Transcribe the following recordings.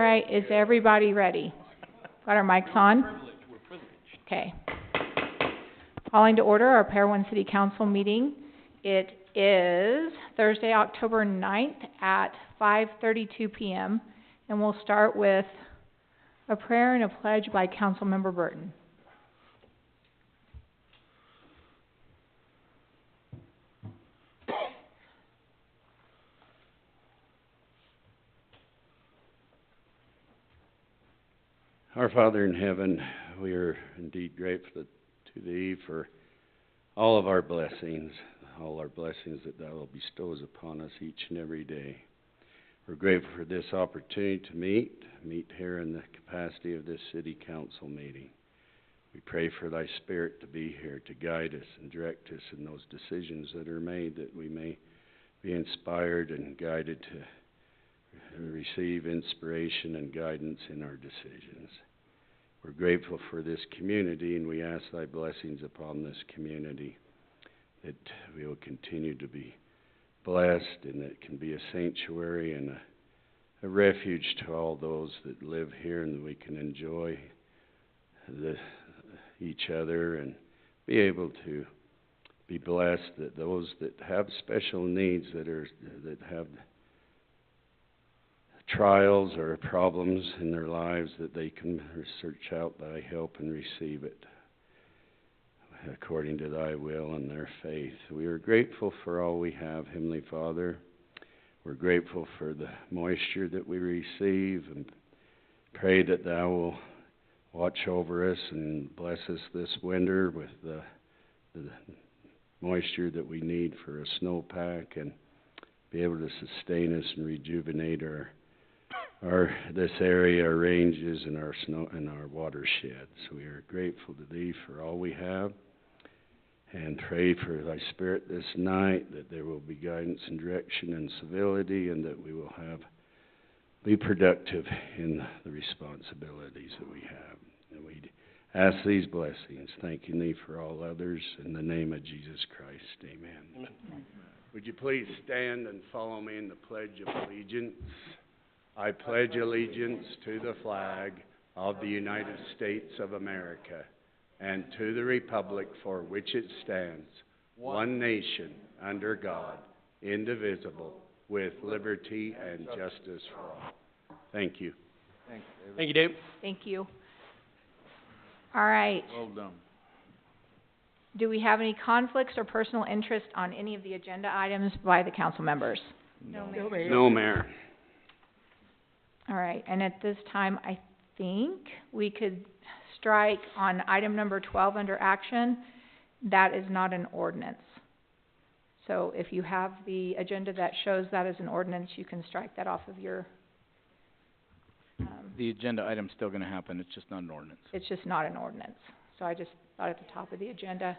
right, is everybody ready? Got our mics on? We're privileged. Okay. Calling to order our Parowan City Council meeting. It is Thursday, October 9th at 5:32 p.m. and we'll start with a prayer and a pledge by Councilmember Burton. Our Father in heaven, we are indeed grateful to Thee for all of our blessings, that Thou bestows upon us each and every day. We're grateful for this opportunity to meet here in the capacity of this City Council meeting. We pray for Thy Spirit to be here to guide us and direct us in those decisions that are made, that we may be inspired and guided to receive inspiration and guidance in our decisions. We're grateful for this community, and we ask Thy blessings upon this community, that we will continue to be blessed and that it can be a sanctuary and a refuge to all those that live here, and that we can enjoy each other and be able to be blessed, that those that have special needs, that have trials or problems in their lives, that they can search out Thy help and receive it according to Thy will and their faith. We are grateful for all we have, Heavenly Father. We're grateful for the moisture that we receive, and pray that Thou will watch over us and bless us this winter with the moisture that we need for a snowpack, and be able to sustain us and rejuvenate this area, our ranges, and our snow and our watersheds. We are grateful to Thee for all we have, and pray for Thy Spirit this night, that there will be guidance and direction and civility, and that we will be productive in the responsibilities that we have. And we ask these blessings, thanking Thee for all others, in the name of Jesus Christ. Amen. Amen. Would you please stand and follow me in the Pledge of Allegiance? I pledge allegiance to the flag of the United States of America and to the republic for which it stands, one nation, under God, indivisible, with liberty and justice for all. Thank you. Thanks, David. Thank you, Dave. Thank you. All right. Well done. Do we have any conflicts or personal interest on any of the agenda items by the council members? No, Mayor. All right, and at this time, I think we could strike on item number 12 under action. That is not an ordinance. So if you have the agenda that shows that as an ordinance, you can strike that off of your... the agenda item's still going to happen, it's just not an ordinance. It's just not an ordinance. So I just thought at the top of the agenda.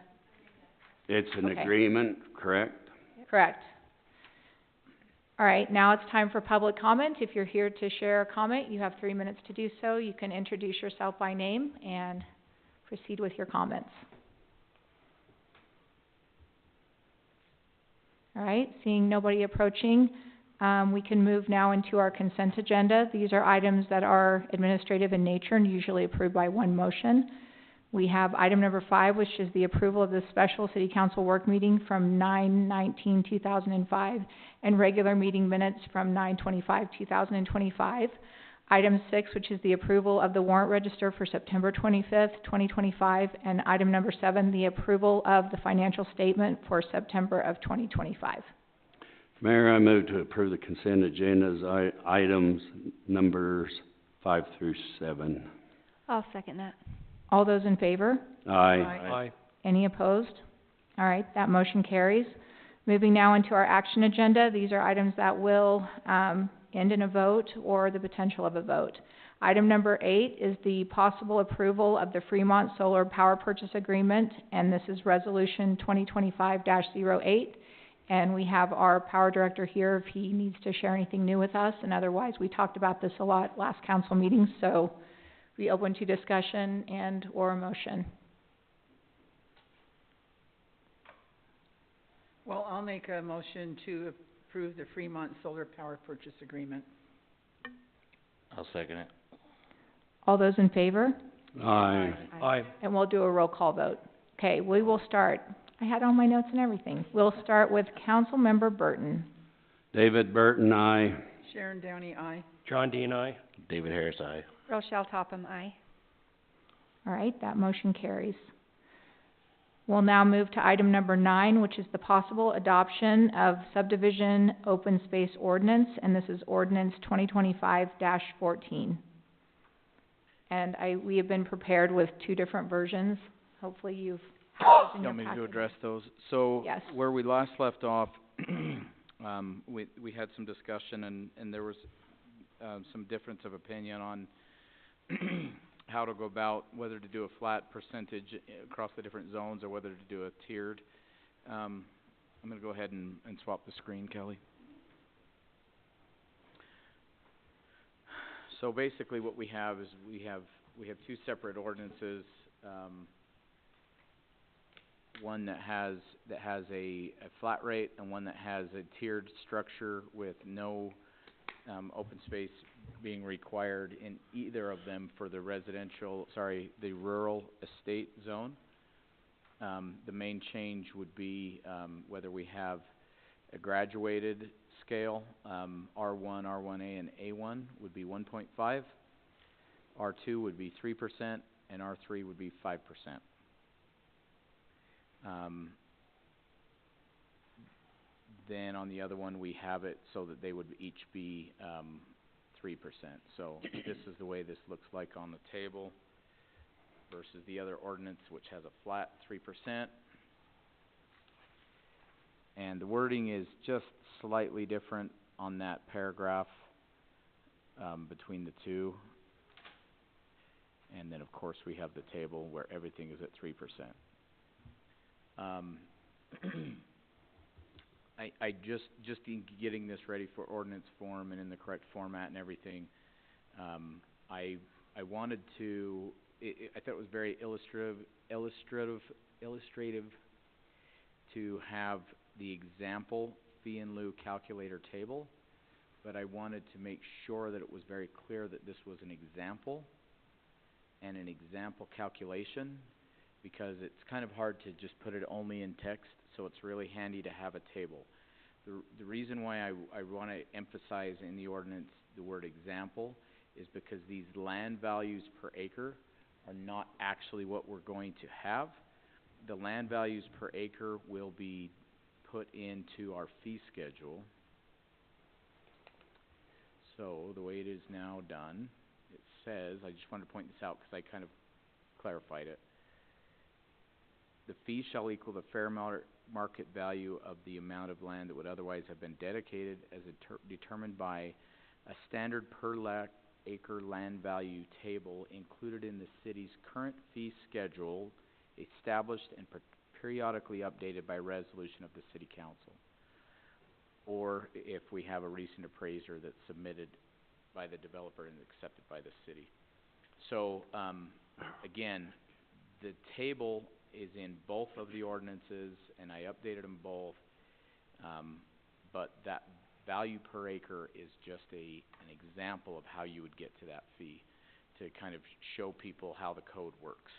It's an agreement, correct? Correct. All right, now it's time for public comment. If you're here to share a comment, you have 3 minutes to do so. You can introduce yourself by name and proceed with your comments. All right, seeing nobody approaching, we can move now into our consent agenda. These are items that are administrative in nature and usually approved by one motion. We have item number 5, which is the approval of the special City Council work meeting from 9/19/2005 and regular meeting minutes from 9/25/2025. Item 6, which is the approval of the warrant register for September 25th, 2025. And item number 7, the approval of the financial statement for September of 2025. Mayor, I move to approve the consent agenda's items numbers 5 through 7. I'll second that. All those in favor? Aye. Aye. Any opposed? All right, that motion carries. Moving now into our action agenda. These are items that will end in a vote or the potential of a vote. Item number 8 is the possible approval of the Fremont Solar Power Purchase Agreement, and this is Resolution 2025-08. And we have our Power Director here if he needs to share anything new with us, and otherwise we talked about this a lot last council meeting, so be open to discussion and or a motion. Well, I'll make a motion to approve the Fremont Solar Power Purchase Agreement. I'll second it. All those in favor? Aye. Aye. And we'll do a roll call vote. Okay, we will start. I had all my notes and everything. We'll start with Councilmember Burton. David Burton, aye. Sharon Downey, aye. John Dean, aye. David Harris, aye. Rochelle Topham, aye. All right, that motion carries. We'll now move to item number 9, which is the possible adoption of subdivision open space ordinance, and this is ordinance 2025-14. And we have been prepared with 2 different versions. Hopefully you've had those in You your want me to packet. address those? So, Yes. where we last left off, we had some discussion and there was, some difference of opinion on how to go about whether to do a flat percentage across the different zones or whether to do a tiered. I'm gonna go ahead and swap the screen, Kelly. So basically what we have is we have 2 separate ordinances, one that has a flat rate and one that has a tiered structure with no open space being required in either of them for the the rural estate zone. The main change would be whether we have a graduated scale, R1, R1A, and A1 would be 1.5, R2 would be 3%, and R3 would be 5%. Then on the other one, we have it so that they would each be 3%. So this is the way this looks like on the table versus the other ordinance, which has a flat 3%. And the wording is just slightly different on that paragraph between the 2. And then, of course, we have the table where everything is at 3%. I just in getting this ready for ordinance form and in the correct format and everything, I wanted to, I thought it was very illustrative to have the example fee in lieu calculator table, but I wanted to make sure that it was very clear that this was an example and an example calculation, because it's kind of hard to just put it only in text, so it's really handy to have a table. The reason why I want to emphasize in the ordinance the word example is because these land values per acre are not actually what we're going to have. The land values per acre will be put into our fee schedule. So the way it is now done, it says, I just wanted to point this out because I kind of clarified it. The fee shall equal the fair market value of the amount of land that would otherwise have been dedicated as determined by a standard per acre land value table included in the city's current fee schedule, established and periodically updated by resolution of the city council, or if we have a recent appraiser that's submitted by the developer and accepted by the city. So again, the table is in both of the ordinances, and I updated them both, but that value per acre is just an example of how you would get to that fee, to kind of show people how the code works.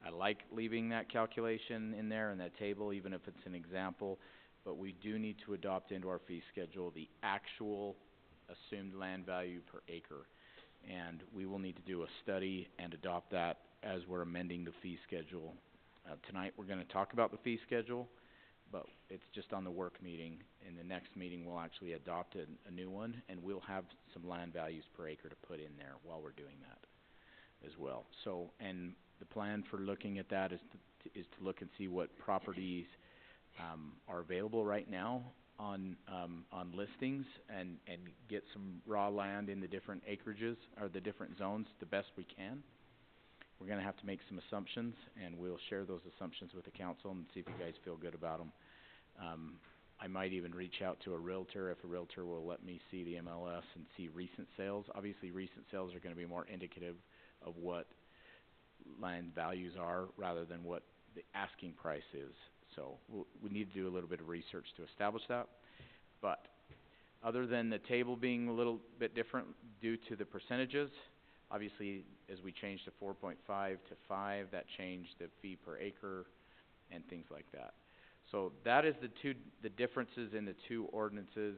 I like leaving that calculation in there in that table, even if it's an example, but we do need to adopt into our fee schedule the actual assumed land value per acre, and we will need to do a study and adopt that as we're amending the fee schedule. Tonight we're going to talk about the fee schedule, but it's just on the work meeting. In the next meeting we'll actually adopt a new one, and we'll have some land values per acre to put in there while we're doing that as well. So, and the plan for looking at that is to look and see what properties are available right now on listings, and get some raw land in the different acreages or the different zones the best we can. We're going to have to make some assumptions, and we'll share those assumptions with the council and see if you guys feel good about them. I might even reach out to a realtor, if a realtor will let me see the MLS and see recent sales. Obviously, recent sales are going to be more indicative of what land values are rather than what the asking price is. So we need to do a little bit of research to establish that. But Other than the table being a little bit different due to the percentages, obviously, as we changed to 4.5 to 5, that changed the fee per acre and things like that. So that is the differences in the two ordinances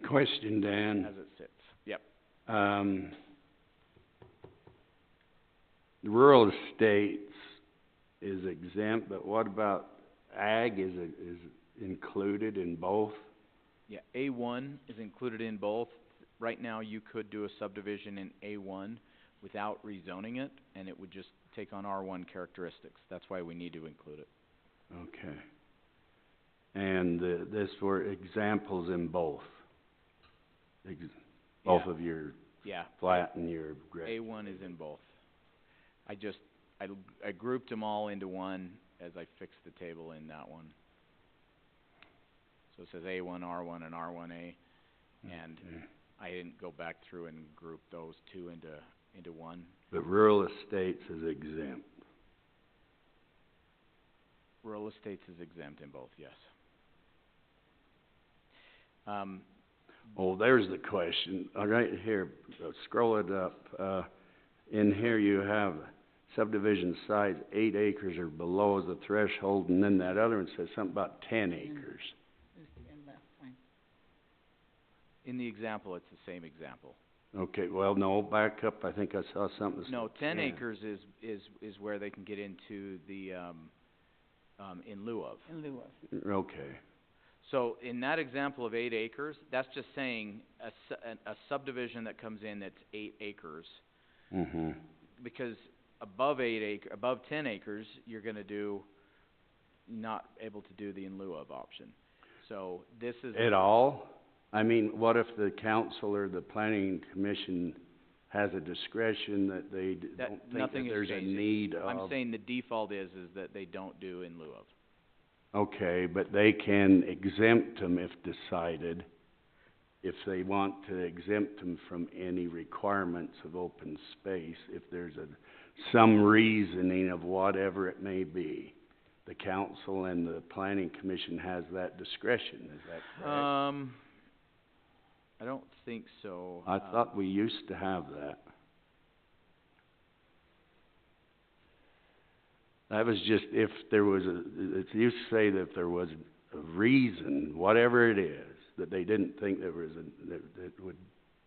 Question, Dan. as it sits. Yep. The rural estates is exempt, but what about ag, is included in both? Yeah, A1 is included in both. Right now, you could do a subdivision in A1 without rezoning it, and it would just take on R1 characteristics. That's why we need to include it. Okay. And this were examples in both? Both Yeah. of your Yeah. flat and your gray? A1 is in both. I grouped them all into one as I fixed the table in that one. So it says A1, R1, and R1A, and Okay. I didn't go back through and group those two into one. But rural estates is exempt? Rural estates is exempt in both, yes. Oh, there's the question. Right here, scroll it up. In here you have subdivision size 8 acres or below is the threshold, and then that other one says something about 10 acres. In the example, it's the same example. Okay, well, no, back up, I think I saw something that No, said 10 acres is where they can get into the, in lieu of. In lieu of. Okay, So in that example of 8 acres, that's just saying a subdivision that comes in that's 8 acres, because above 10 acres, you're gonna not able to do the in lieu of option. So this is. At all? I mean, what if the council or the planning commission has a discretion that they don't think that nothing is there's a changing. need of? I'm saying the default is that they don't do in lieu of. Okay, but they can exempt them if decided, if they want to exempt them from any requirements of open space, if there's some reasoning of whatever it may be. The council and the planning commission has that discretion, is that correct? I don't think so. I thought we used to have that. That was just if there was if you say that if there was a reason, whatever it is, that they didn't think there was that would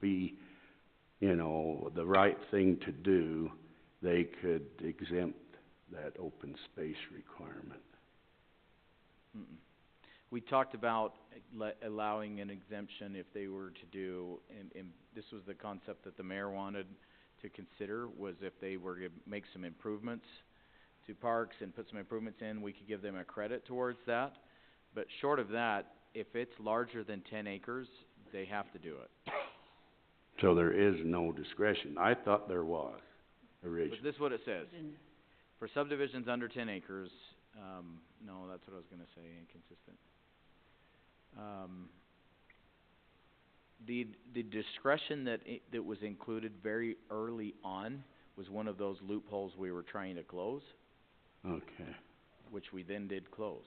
be, the right thing to do, they could exempt that open space requirement. Mm-mm. We talked about allowing an exemption if they were to do, and this was the concept that the mayor wanted to consider, was if they were to make some improvements to parks and put some improvements in, we could give them a credit towards that. But short of that, if it's larger than 10 acres, they have to do it. So there is no discretion. I thought there was originally. But this is what it says. For subdivisions under 10 acres, no, that's what I was gonna say, inconsistent. The discretion that was included very early on was one of those loopholes we were trying to close, Okay. which we then did close.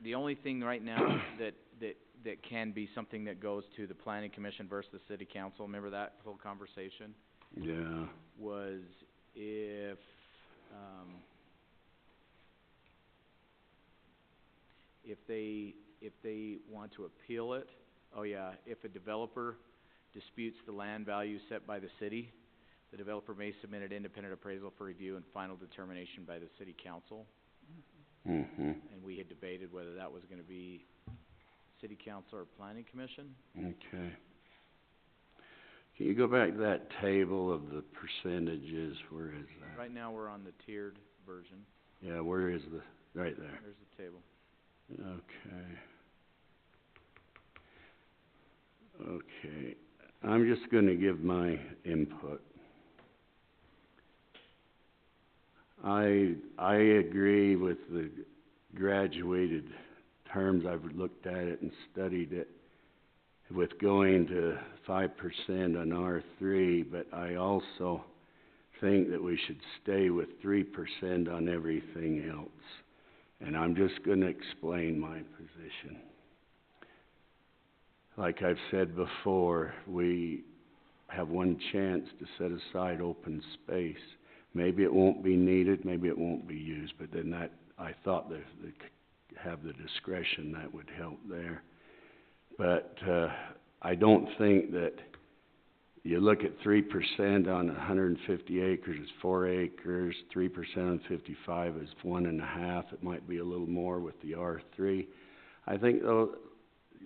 The only thing right now that can be something that goes to the planning commission versus the city council, remember that whole conversation? Yeah. Was if they want to appeal it, if a developer disputes the land value set by the city, the developer may submit an independent appraisal for review and final determination by the city council. Mm-hmm. And we had debated whether that was gonna be city council or planning commission. Okay. Can you go back to that table of the percentages? Where is that? Right now, we're on the tiered version. Yeah, where is right there? There's the table. Okay, I'm just gonna give my input. I agree with the graduated terms. I've looked at it and studied it with going to 5% on R3, but I also think that we should stay with 3% on everything else. And I'm just gonna explain my position. Like I've said before, we have one chance to set aside open space. Maybe it won't be needed, maybe it won't be used, but then that, I thought that they could have the discretion that would help there. But, I don't think that you look at 3% on 150 acres is 4 acres, 3% on 55 is 1.5. It might be a little more with the R3. I think though,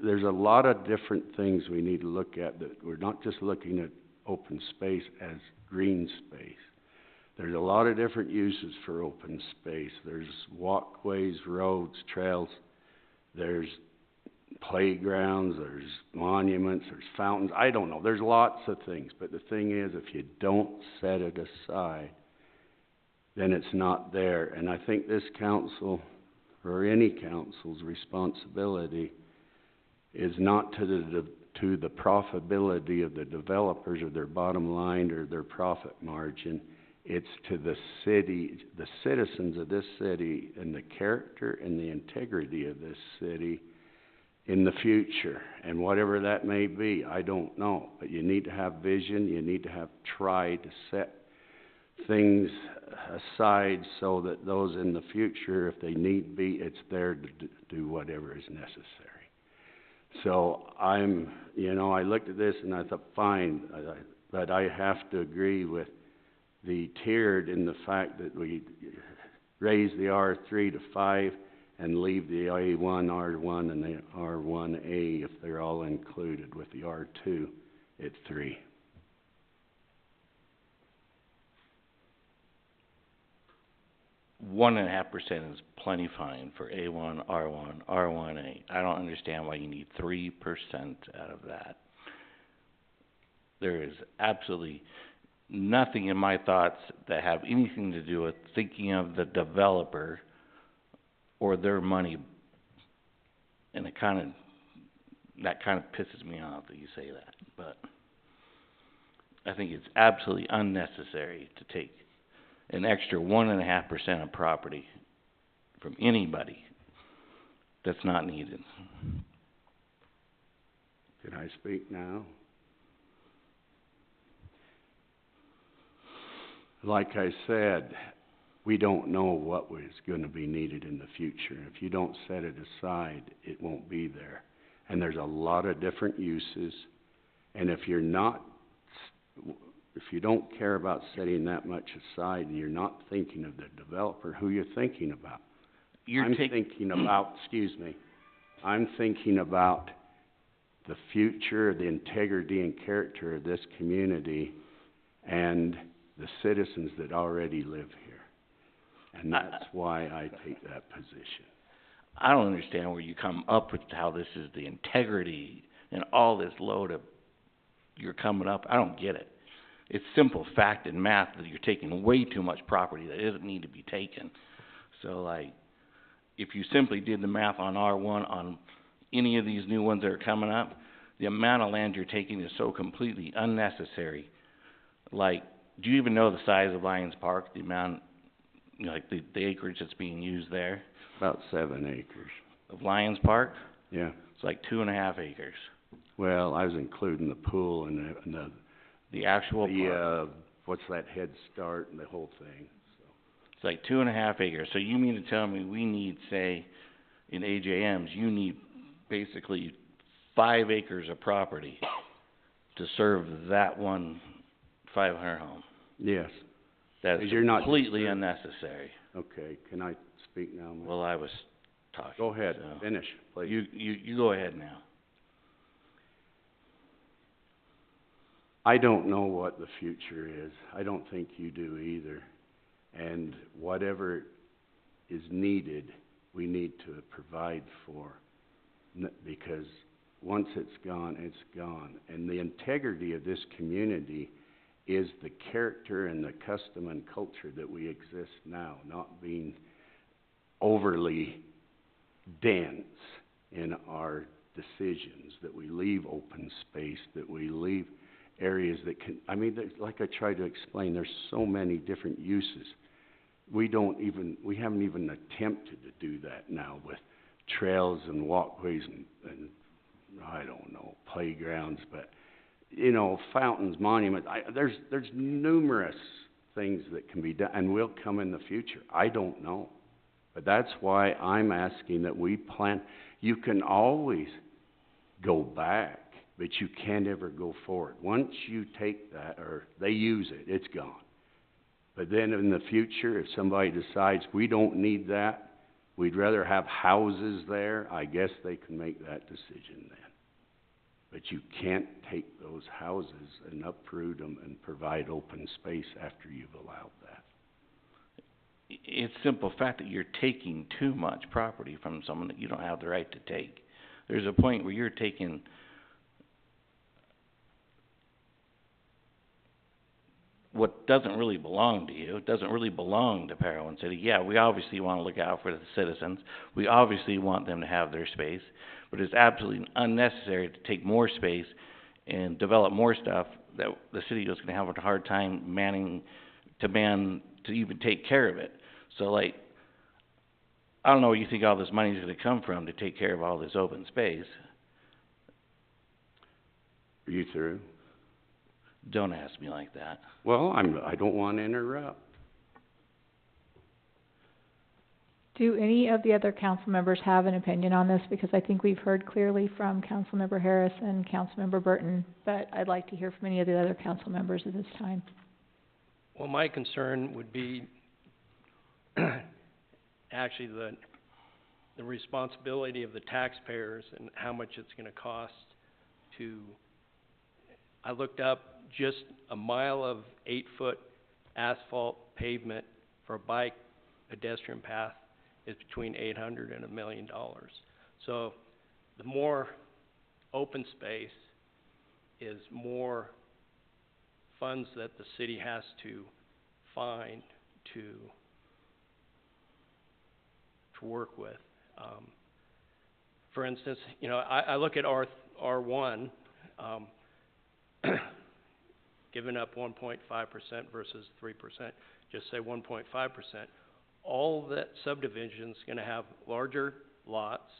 there's a lot of different things we need to look at, that we're not just looking at open space as green space. There's a lot of different uses for open space. There's walkways, roads, trails, there's playgrounds, there's monuments, there's fountains, I don't know, there's lots of things. But the thing is, if you don't set it aside, then it's not there. And I think this council, or any council's responsibility, is not to the profitability of the developers or their bottom line or their profit margin. It's to the city, the citizens of this city, and the character and the integrity of this city in the future. And whatever that may be, I don't know. But you need to have vision, you need to have try to set things aside so that those in the future, if they need be, it's there to do whatever is necessary. So I looked at this and I thought, fine, but I have to agree with the tiered in the fact that we raise the R3 to 5 and leave the A1, R1, and the R1A, if they're all included, with the R2 at 3. One and a half percent is plenty fine for A1, R1, R1A. I don't understand why you need 3% out of that. There is absolutely nothing in my thoughts that have anything to do with thinking of the developer or their money, and that kind of pisses me off that you say that. But I think it's absolutely unnecessary to take an extra 1.5% of property from anybody that's not needed. Can I speak now? Like I said, we don't know what is going to be needed in the future. If you don't set it aside, it won't be there. And there's a lot of different uses. And if you don't care about setting that much aside, and you're not thinking of the developer, who you're thinking about? I'm thinking about the future, the integrity and character of this community, and the citizens that already live here. And that's why I take that position. I don't understand where you come up with how this is the integrity and all this load of you're coming up. I don't get it. It's simple fact and math that you're taking way too much property that doesn't need to be taken. So, like, if you simply did the math on R1 on any of these new ones that are coming up, the amount of land you're taking is so completely unnecessary. Like, do you even know the size of Lions Park, the amount, like the acreage that's being used there? About 7 acres. Of Lions Park? Yeah. It's like 2.5 acres. Well, I was including the pool and The actual park. What's that, Head Start and the whole thing. So. It's like 2.5 acres. So you mean to tell me we need, say, in AJMs, you need basically 5 acres of property to serve that one 500 home? Yes. That is completely unnecessary. Okay, can I speak now, Mike? Well, I was talking. Go ahead, so finish, please. You go ahead now. I don't know what the future is. I don't think you do either. And whatever is needed, we need to provide for. Because once it's gone, it's gone. And the integrity of this community is the character and the custom and culture that we exist now, not being overly dense in our decisions, that we leave open space, that we leave areas that can, like I tried to explain, there's so many different uses. we haven't even attempted to do that now with trails and walkways and I don't know, playgrounds, but, you know, fountains, monuments, there's numerous things that can be done, and will come in the future. I don't know. But that's why I'm asking that we plan. You can always go back, but you can't ever go forward. Once you take that, or they use it, it's gone. But then in the future, if somebody decides we don't need that, we'd rather have houses there, I guess they can make that decision then. But you can't take those houses and uproot them and provide open space after you've allowed that. It's simple fact that you're taking too much property from someone that you don't have the right to take. There's a point where you're taking what doesn't really belong to you. It doesn't really belong to Parowan City. Yeah, we obviously want to look out for the citizens. We obviously want them to have their space, but it's absolutely unnecessary to take more space and develop more stuff that the city is going to have a hard time manning to even take care of it. So, like, I don't know where you think all this money is going to come from to take care of all this open space. Are you through? Don't ask me like that. Well, I don't want to interrupt. Do any of the other council members have an opinion on this? Because I think we've heard clearly from Councilmember Harris and Councilmember Burton, but I'd like to hear from any of the other council members at this time. Well, my concern would be actually the responsibility of the taxpayers and how much it's going to cost to. I looked up just a mile of 8-foot asphalt pavement for a bike pedestrian path is between $800,000 and $1 million. So the more open space is more funds that the city has to find to work with. For instance, you know, I look at R1, giving up 1.5% versus 3%, just say 1.5%. All that subdivision's going to have larger lots,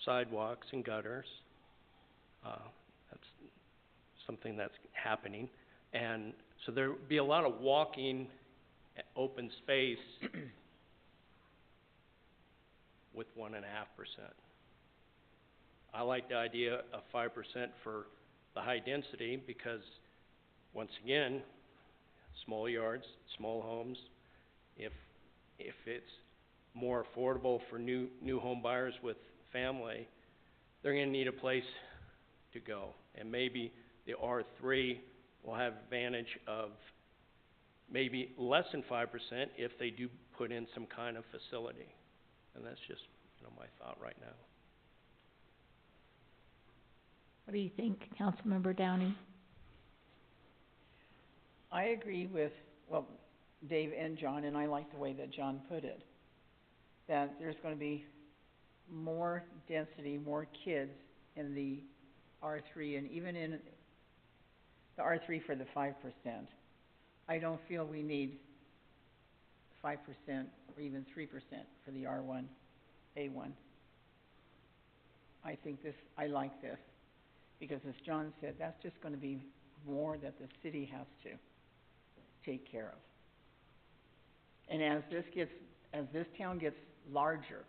sidewalks and gutters. That's something that's happening. And so there would be a lot of walking open space with 1.5%. I like the idea of 5% for the high density because, once again, small yards, small homes. If it's more affordable for new home buyers with family, they're going to need a place to go. And maybe the R3 will have advantage of maybe less than 5% if they do put in some kind of facility. And that's just, you know, my thought right now. What do you think, Councilmember Downey? I agree with, well, Dave and John, and I like the way that John put it, that there's going to be more density, more kids in the R3, and even in the R3 for the 5%. I don't feel we need 5% or even 3% for the R1, A1. I like this, because as John said, that's just going to be more that the city has to take care of. And as this town gets larger,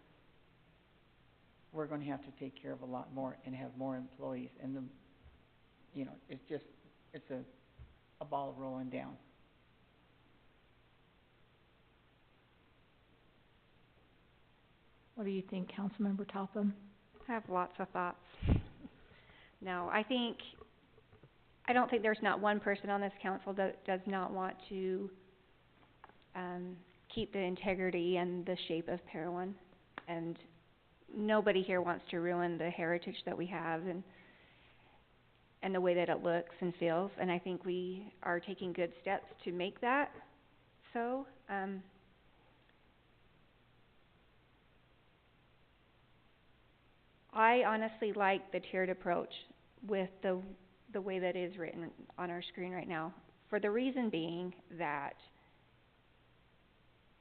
we're going to have to take care of a lot more and have more employees. And it's a ball rolling down. What do you think, Councilmember Topham? I have lots of thoughts. No, I don't think there's not one person on this council that does not want to keep the integrity and the shape of Parowan. And nobody here wants to ruin the heritage that we have and the way that it looks and feels. And I think we are taking good steps to make that so. I honestly like the tiered approach with the way that is written on our screen right now, for the reason being that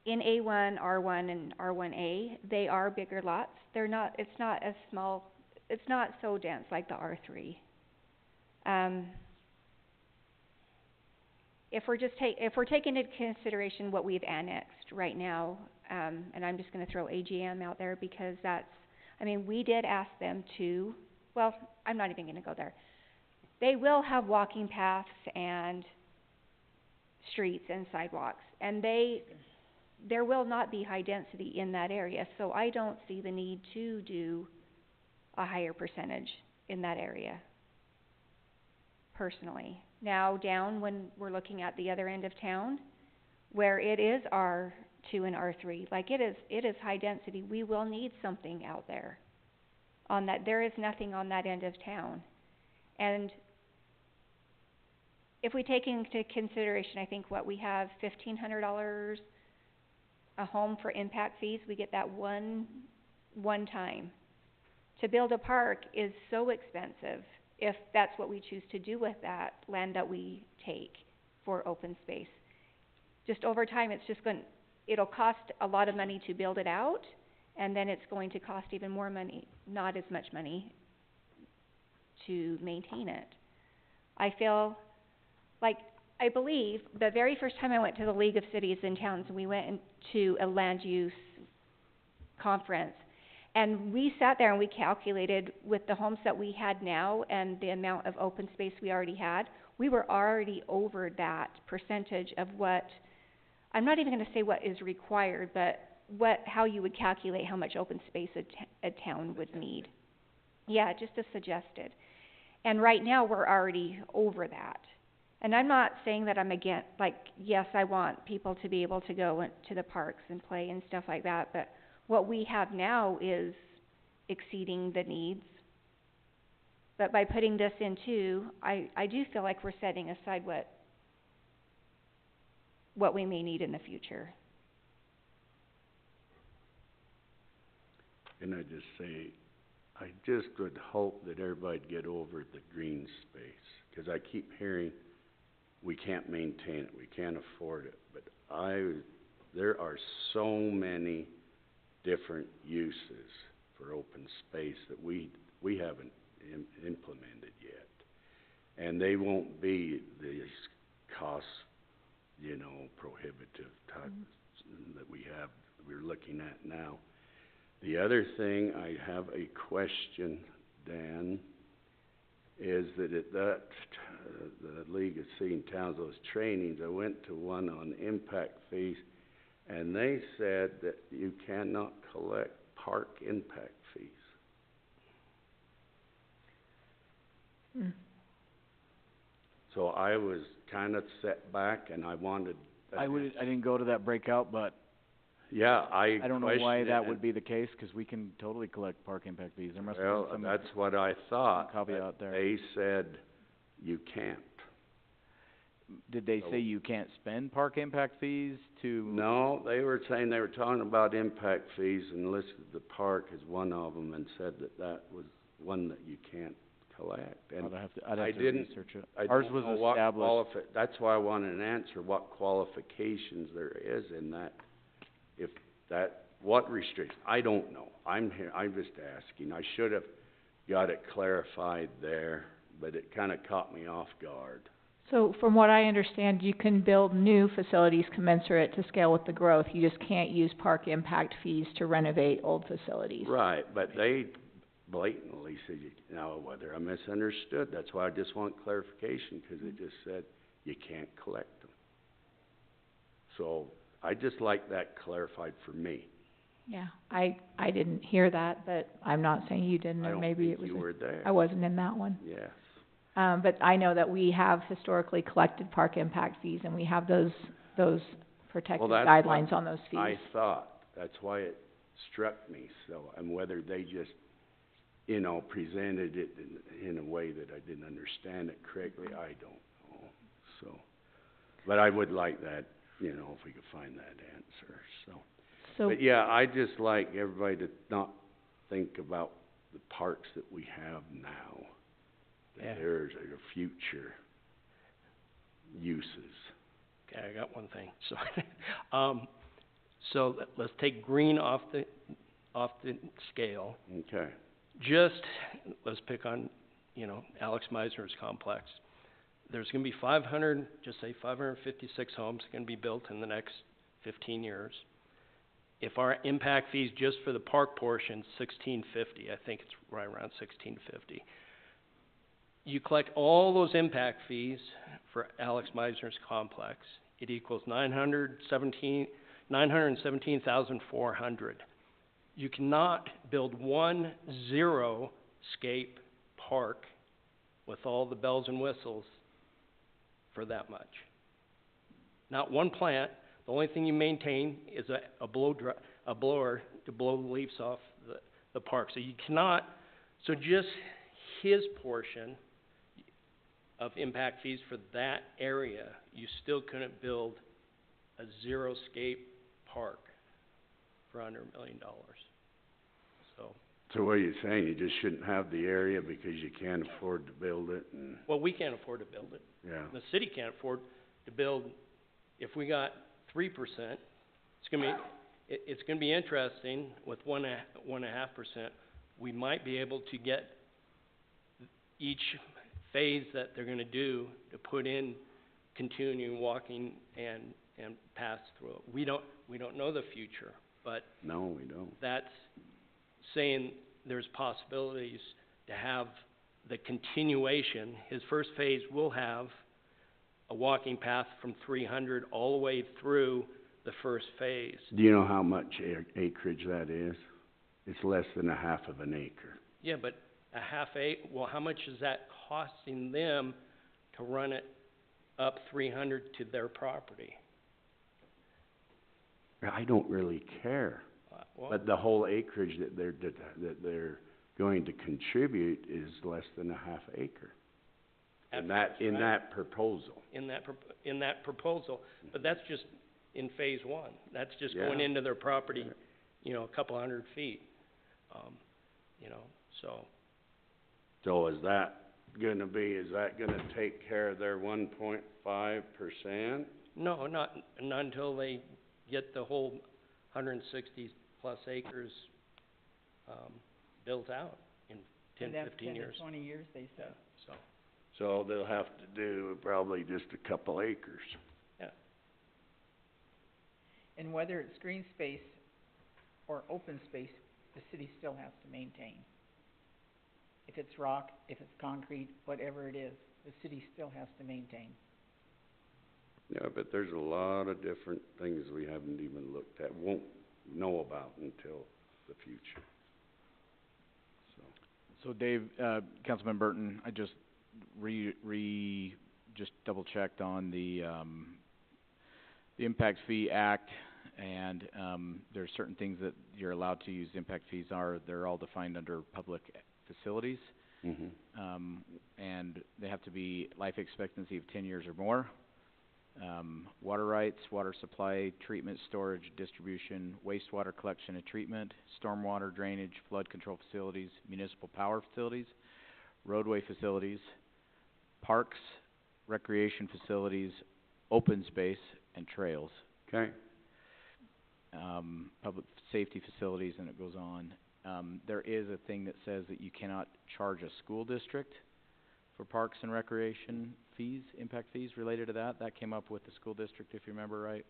in A1, R1, and R1A, they are bigger lots. It's not as small, it's not so dense like the R3. If we're taking into consideration what we've annexed right now, and I'm just gonna throw AGM out there because we did ask them to, well, I'm not even gonna go there. They will have walking paths and streets and sidewalks, and there will not be high density in that area, so I don't see the need to do a higher percentage in that area, personally. Now, down when we're looking at the other end of town, where it is R2 and R3, like it is high density, we will need something out there. There is nothing on that end of town. And if we take into consideration, I think we have $1,500 a home for impact fees, we get that one time. To build a park is so expensive if that's what we choose to do with that land that we take for open space. Just over time, it'll cost a lot of money to build it out, and then it's going to cost even more money, not as much money, to maintain it. I believe the very first time I went to the League of Cities and Towns, we went to a land use conference, and we sat there and we calculated with the homes that we had now and the amount of open space we already had, we were already over that percentage of what, I'm not even going to say what is required, but how you would calculate how much open space a town would need. Yeah, just as suggested. And right now we're already over that. And I'm not saying that I'm against, yes, I want people to be able to go to the parks and play and stuff like that, but what we have now is exceeding the needs. But by putting this in too, I do feel like we're setting aside what we may need in the future. And I just say, I just would hope that everybody'd get over the green space, because I keep hearing we can't maintain it, we can't afford it, but there are so many different uses for open space that we haven't implemented yet, and they won't be these cost, prohibitive types that we're looking at now. The other thing I have a question, Dan, is that at the League of City and Towns, those trainings, I went to one on impact fees, and they said that you cannot collect park impact fees. So I was kind of set back, and I wanted... I didn't go to that breakout, but yeah, I don't know why that would be the case, because we can totally collect park impact fees. There must be some that's what I thought. caveat there. They said you can't. Did they say you can't spend park impact fees to... No, they were saying they were talking about impact fees and listed the park as one of them and said that was one that you can't collect. And I'd have to research it. Ours was established. That's why I wanted an answer, what qualifications there is in that. What restrictions? I don't know. I'm just asking. I should have got it clarified there, but it kind of caught me off guard. So from what I understand, you can build new facilities commensurate to scale with the growth. You just can't use park impact fees to renovate old facilities. Right, but they blatantly said, now whether I misunderstood, that's why I just want clarification, because it just said you can't collect them. So I just like that clarified for me. Yeah, I didn't hear that, but I'm not saying you didn't, or maybe it was... you were there. I wasn't in that one. Yes. But I know that we have historically collected park impact fees, and we have those protective guidelines on those fees. I thought, that's why it struck me so, and whether they just, presented it in a way that I didn't understand it correctly, I don't know. So, but I would like that, if we could find that answer, But yeah, I just like everybody to not think about the parks that we have now. Yeah. There's future uses. Okay, I got one thing. So, So let's take green off the scale. Okay. Just, let's pick on, Alex Meisner's complex. There's gonna be 556 homes gonna be built in the next 15 years. If our impact fees just for the park portion, $16.50, I think it's right around $16.50. You collect all those impact fees for Alex Meisner's complex, it equals $917,400. You cannot build one zero-scape park with all the bells and whistles for that much. Not one plant. The only thing you maintain is a blower to blow the leaves off the park. So you cannot, so just his portion of impact fees for that area, you still couldn't build a zero-scape park for under $1 million. So what are you saying? You just shouldn't have the area because you can't afford to build it and... Well, we can't afford to build it. Yeah. The city can't afford to build, if we got 3%, it's gonna be interesting with 1.5%. We might be able to get each phase that they're gonna do to put in continuing walking and pass through it. We don't know the future, but No, we don't. that's saying there's possibilities to have the continuation. His first phase will have a walking path from 300 all the way through the first phase. Do you know how much acreage that is? It's less than a half of an acre. Yeah, but well, how much is that costing them to run it up 300 to their property? I don't really care. Well, But the whole acreage that they're going to contribute is less than a half acre. In that proposal. in that proposal, but that's just in phase one. That's just Yeah. going into their property, a couple hundred feet. So. So is that gonna take care of their 1.5%? No, not until they get the whole 160 plus acres, built out in 10, 15 years. 20 years, they said. So, So they'll have to do probably just a couple acres. yeah. And whether it's green space or open space, the city still has to maintain. If it's rock, if it's concrete, whatever it is, the city still has to maintain. Yeah, but there's a lot of different things we haven't even looked at, won't know about until the future. So Dave, Councilman Burton, I just just double checked on the Impact Fee Act, and there are certain things that you're allowed to use impact fees they're all defined under public facilities. Mm-hmm. And they have to be life expectancy of 10 years or more. Water rights, water supply, treatment, storage, distribution, wastewater collection and treatment, stormwater drainage, flood control facilities, municipal power facilities, roadway facilities, parks, recreation facilities, open space, and trails. Okay. Public safety facilities, and it goes on. There is a thing that says that you cannot charge a school district for parks and recreation fees, impact fees related to that. That came up with the school district, if you remember right.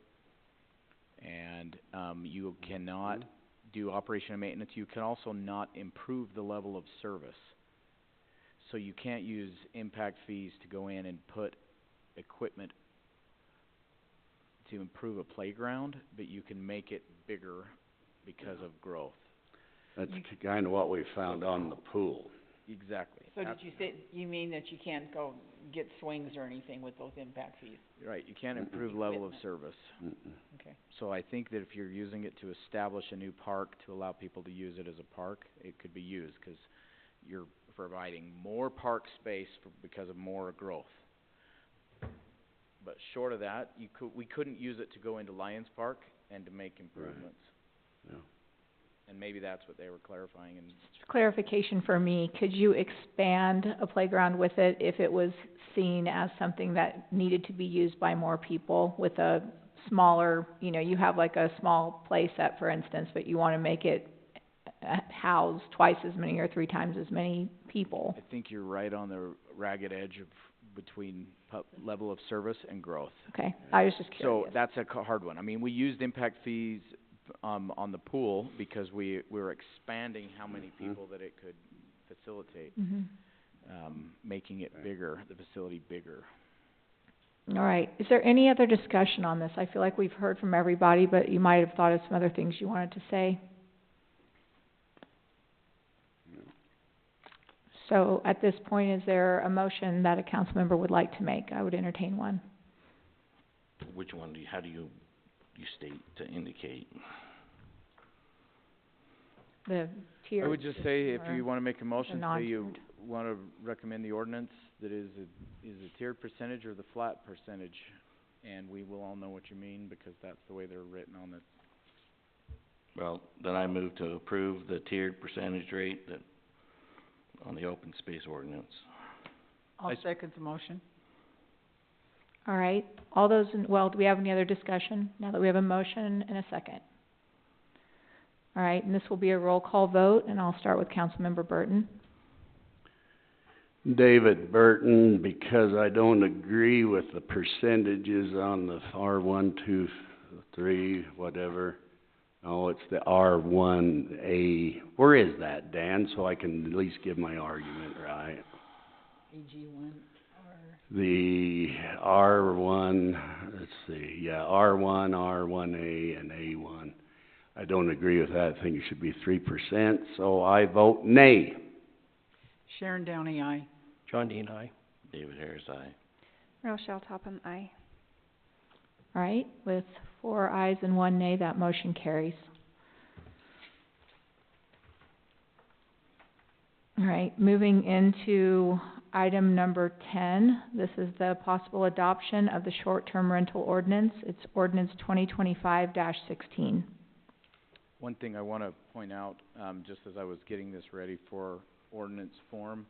And you cannot do operation and maintenance. You can also not improve the level of service. So you can't use impact fees to go in and put equipment to improve a playground, but you can make it bigger because of growth. That's kind of what we found on the pool. Exactly. So did you say, you mean that you can't go get swings or anything with those impact fees? Right, you can't improve level of service. Okay. So I think that if you're using it to establish a new park, to allow people to use it as a park, it could be used, because you're providing more park space because of more growth. But short of that, we couldn't use it to go into Lions Park and to make improvements. Yeah. And maybe that's what they were clarifying. And Just clarification for me, could you expand a playground with it if it was seen as something that needed to be used by more people with a smaller, you know, you have like a small play set, for instance, but you wanna make it house twice as many or 3 times as many people. I think you're right on the ragged edge of, between level of service and growth. Okay, I was just curious. So that's a hard one. I mean, we used impact fees, on the pool because we were expanding how many people that it could facilitate, Mhm. making it bigger, the facility bigger. All right, is there any other discussion on this? I feel like we've heard from everybody, but you might have thought of some other things you wanted to say. So at this point, is there a motion that a council member would like to make? I would entertain one. Which one how do you state to indicate? The tier. I would just say, if or you wanna make a motion, say you non-tiered. wanna recommend the ordinance that is a tiered percentage or the flat percentage, and we will all know what you mean, because that's the way they're written on the. Well, then I move to approve the tiered percentage rate that, on the open space ordinance. I'll second the motion. All right, all those well, do we have any other discussion, now that we have a motion and a second? All right, and this will be a roll call vote, and I'll start with Councilmember Burton. David Burton, because I don't agree with the percentages on the R1, 2, 3, whatever. Oh, it's the R1A. Where is that, Dan, so I can at least give my argument right? AG1, The R1, let's see, yeah, R1, R1A, and A1. I don't agree with that. I think it should be 3%, so I vote nay. Sharon Downey, aye. John Dean, aye. David Harris, aye. Rochelle Topham, aye. All right, with 4 ayes and 1 nay, that motion carries. All right, moving into item number 10, this is the possible adoption of the short-term rental ordinance. It's ordinance 2025-16. One thing I wanna point out, just as I was getting this ready for ordinance form,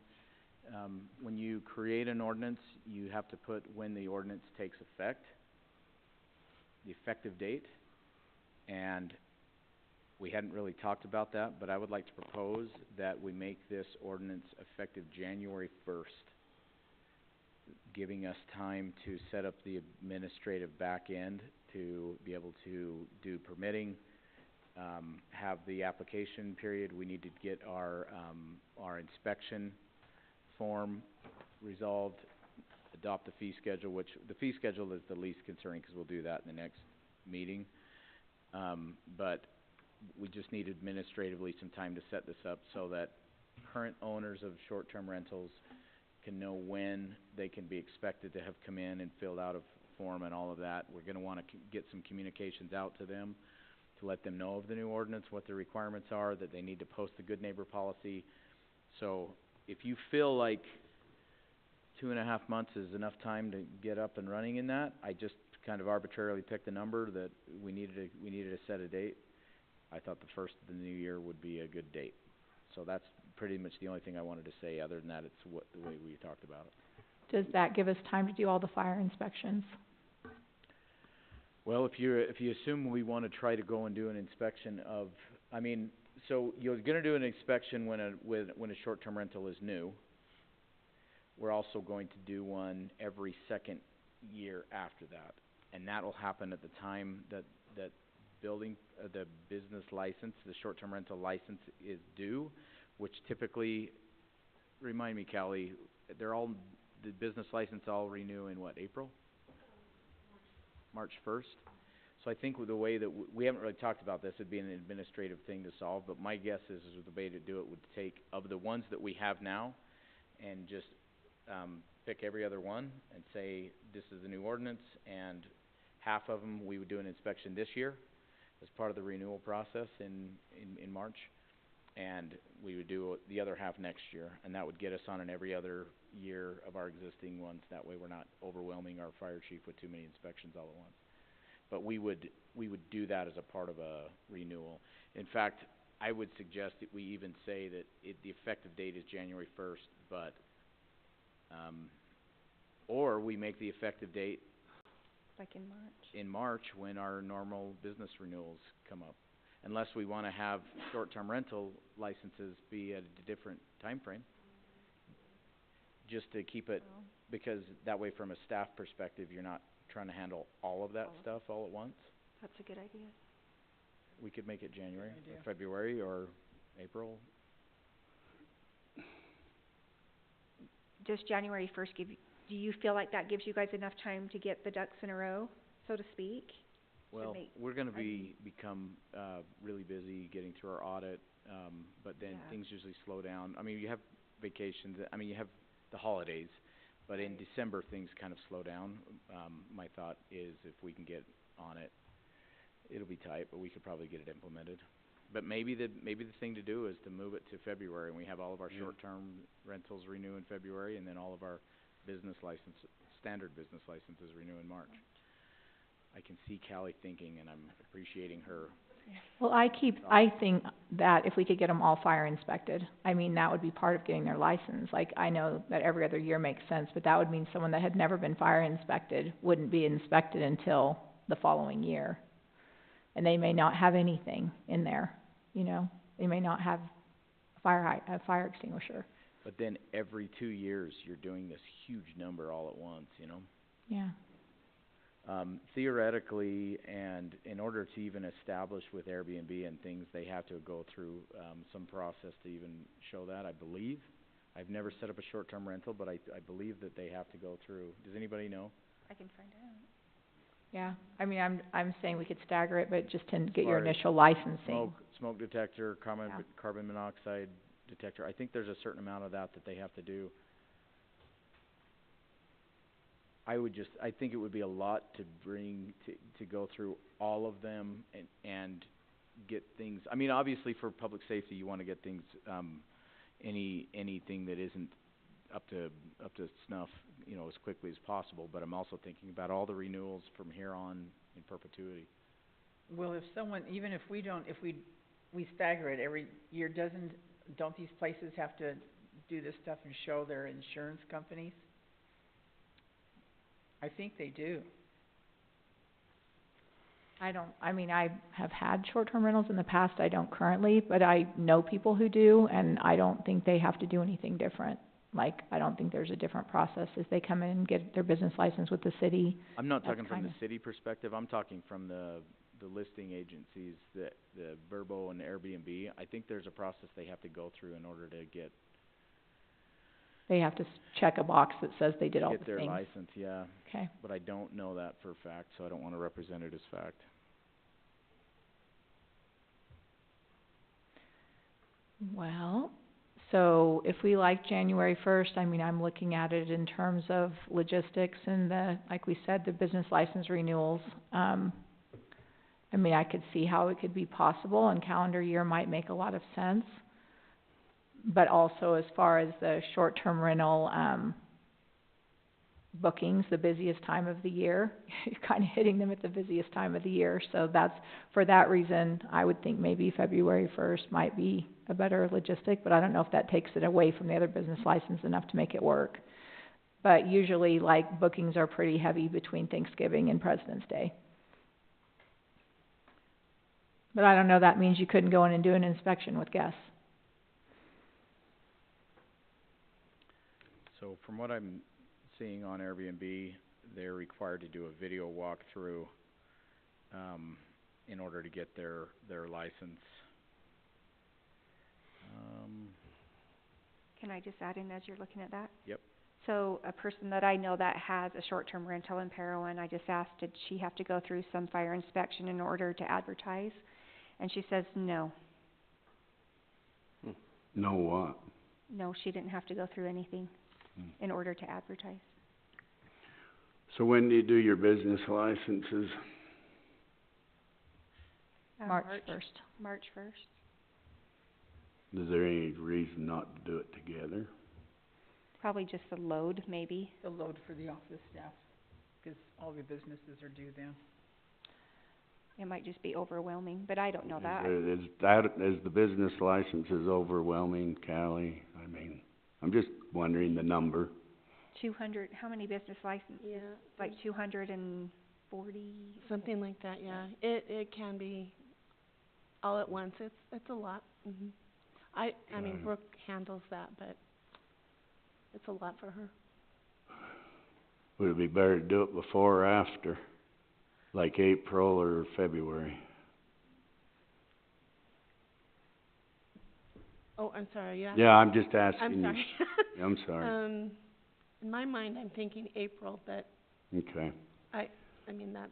when you create an ordinance, you have to put when the ordinance takes effect, the effective date, and we hadn't really talked about that, but I would like to propose that we make this ordinance effective January 1st, giving us time to set up the administrative back end to be able to do permitting, have the application period. We need to get our inspection form resolved, adopt the fee schedule, which the fee schedule is the least concerning, because we'll do that in the next meeting. But we just need administratively some time to set this up so that current owners of short-term rentals can know when they can be expected to have come in and filled out a form and all of that. We're gonna wanna get some communications out to them to let them know of the new ordinance, what the requirements are, that they need to post the good neighbor policy. So if you feel like 2.5 months is enough time to get up and running in that, I just kind of arbitrarily picked a number that we needed to set a date. I thought the first of the new year would be a good date. So that's pretty much the only thing I wanted to say. Other than that, it's the way we talked about it. Does that give us time to do all the fire inspections? Well, if you assume we wanna try to go and do an inspection of, I mean, so you're gonna do an inspection when a short-term rental is new. We're also going to do one every second year after that. And that'll happen at the time that building, the business license, the short-term rental license is due, which typically, remind me, Callie, the business license all renew in what, April? March 1st? So I think with the way that, we haven't really talked about this, it'd be an administrative thing to solve, but my guess is the way to do it would take, of the ones that we have now, and just, pick every other one and say, this is the new ordinance, and half of them, we would do an inspection this year as part of the renewal process in March, and we would do the other half next year, and that would get us on an every other year of our existing ones. That way we're not overwhelming our fire chief with too many inspections all at once. But we would do that as a part of a renewal. In fact, I would suggest that we even say that the effective date is January 1st, but, or we make the effective date Like in March? in March when our normal business renewals come up. Unless we wanna have short-term rental licenses be at a different time frame. Just to keep it, Well, because that way from a staff perspective, you're not trying to handle all of that All of it. stuff all at once. that's a good idea. We could make it January, idea. or February, or April. Does January first give, do you feel like that gives you guys enough time to get the ducks in a row, so to speak? Well, make- we're gonna I mean- become, really busy getting through our audit, but then Yeah. things usually slow down. I mean, you have vacations, I mean, you have the holidays, but in December, things kind of slow down. My thought is if we can get on it, it'll be tight, but we could probably get it implemented. But maybe the thing to do is to move it to February, and we have all of our Yeah. short-term rentals renew in February, and then all of our standard business licenses renew in March. I can see Callie thinking, and I'm appreciating her. Well, I think that if we could get them all fire inspected, I mean, that would be part of getting their license. Like, I know that every other year makes sense, but that would mean someone that had never been fire inspected wouldn't be inspected until the following year. And they may not have anything in there, you know? They may not have a fire extinguisher. But then every 2 years, you're doing this huge number all at once, you know? Yeah. Theoretically, and in order to even establish with Airbnb and things, they have to go through, some process to even show that, I believe. I've never set up a short-term rental, but I believe that they have to go through. Does anybody know? I can find out. Yeah, I mean, I'm saying we could stagger it, but just to get your Far as initial licensing. Smoke detector, Yeah. carbon monoxide detector, I think there's a certain amount of that they have to do. I think it would be a lot to bring, to go through all of them and get things, I mean, obviously for public safety, you wanna get things, anything that isn't up to snuff, you know, as quickly as possible, but I'm also thinking about all the renewals from here on in perpetuity. Well, if someone, even if we don't, if we stagger it every year, don't these places have to do this stuff and show their insurance companies? I think they do. I mean, I have had short-term rentals in the past, I don't currently, but I know people who do, and I don't think they have to do anything different. Like, I don't think there's a different process as they come in and get their business license with the city. I'm not That's talking from the kinda- city perspective, I'm talking from the listing agencies, the Vrbo and Airbnb. I think there's a process they have to go through in order to get They have to check a box that says they did all the their things. license, yeah. Okay. But I don't know that for a fact, so I don't wanna represent it as fact. Well, so if we like January first, I mean, I'm looking at it in terms of logistics and like we said, the business license renewals. I mean, I could see how it could be possible, and calendar year might make a lot of sense. But also as far as the short-term rental, bookings, the busiest time of the year, you're kinda hitting them at the busiest time of the year. So for that reason, I would think maybe February first might be a better logistic, but I don't know if that takes it away from the other business license enough to make it work. But usually, like, bookings are pretty heavy between Thanksgiving and President's Day. But I don't know, that means you couldn't go in and do an inspection with guests. So from what I'm seeing on Airbnb, they're required to do a video walkthrough, in order to get their license. Can I just add in as you're looking at that? Yep. So a person that I know that has a short-term rental in Parowan, I just asked, did she have to go through some fire inspection in order to advertise? And she says no. Know what? No, she didn't have to go through anything in order to advertise. So when do you do your business licenses? March first. March first. Is there any reason not to do it together? Probably just the load, maybe. The load for the office staff, 'cause all the businesses are due then. It might just be overwhelming, but I don't know that. Is the business license is overwhelming, Callie? I mean, I'm just wondering the number. 200, how many business licenses? Yeah. Like 240 40. Something like that, yeah. It can be all at once. It's a lot. I mean, Okay. Brooke handles that, but it's a lot for her. Would it be better to do it before or after? Like April or February? Oh, I'm sorry, yeah. Yeah, I'm just asking I'm you. sorry. I'm sorry. In my mind, I'm thinking April, but Okay. I mean, that's,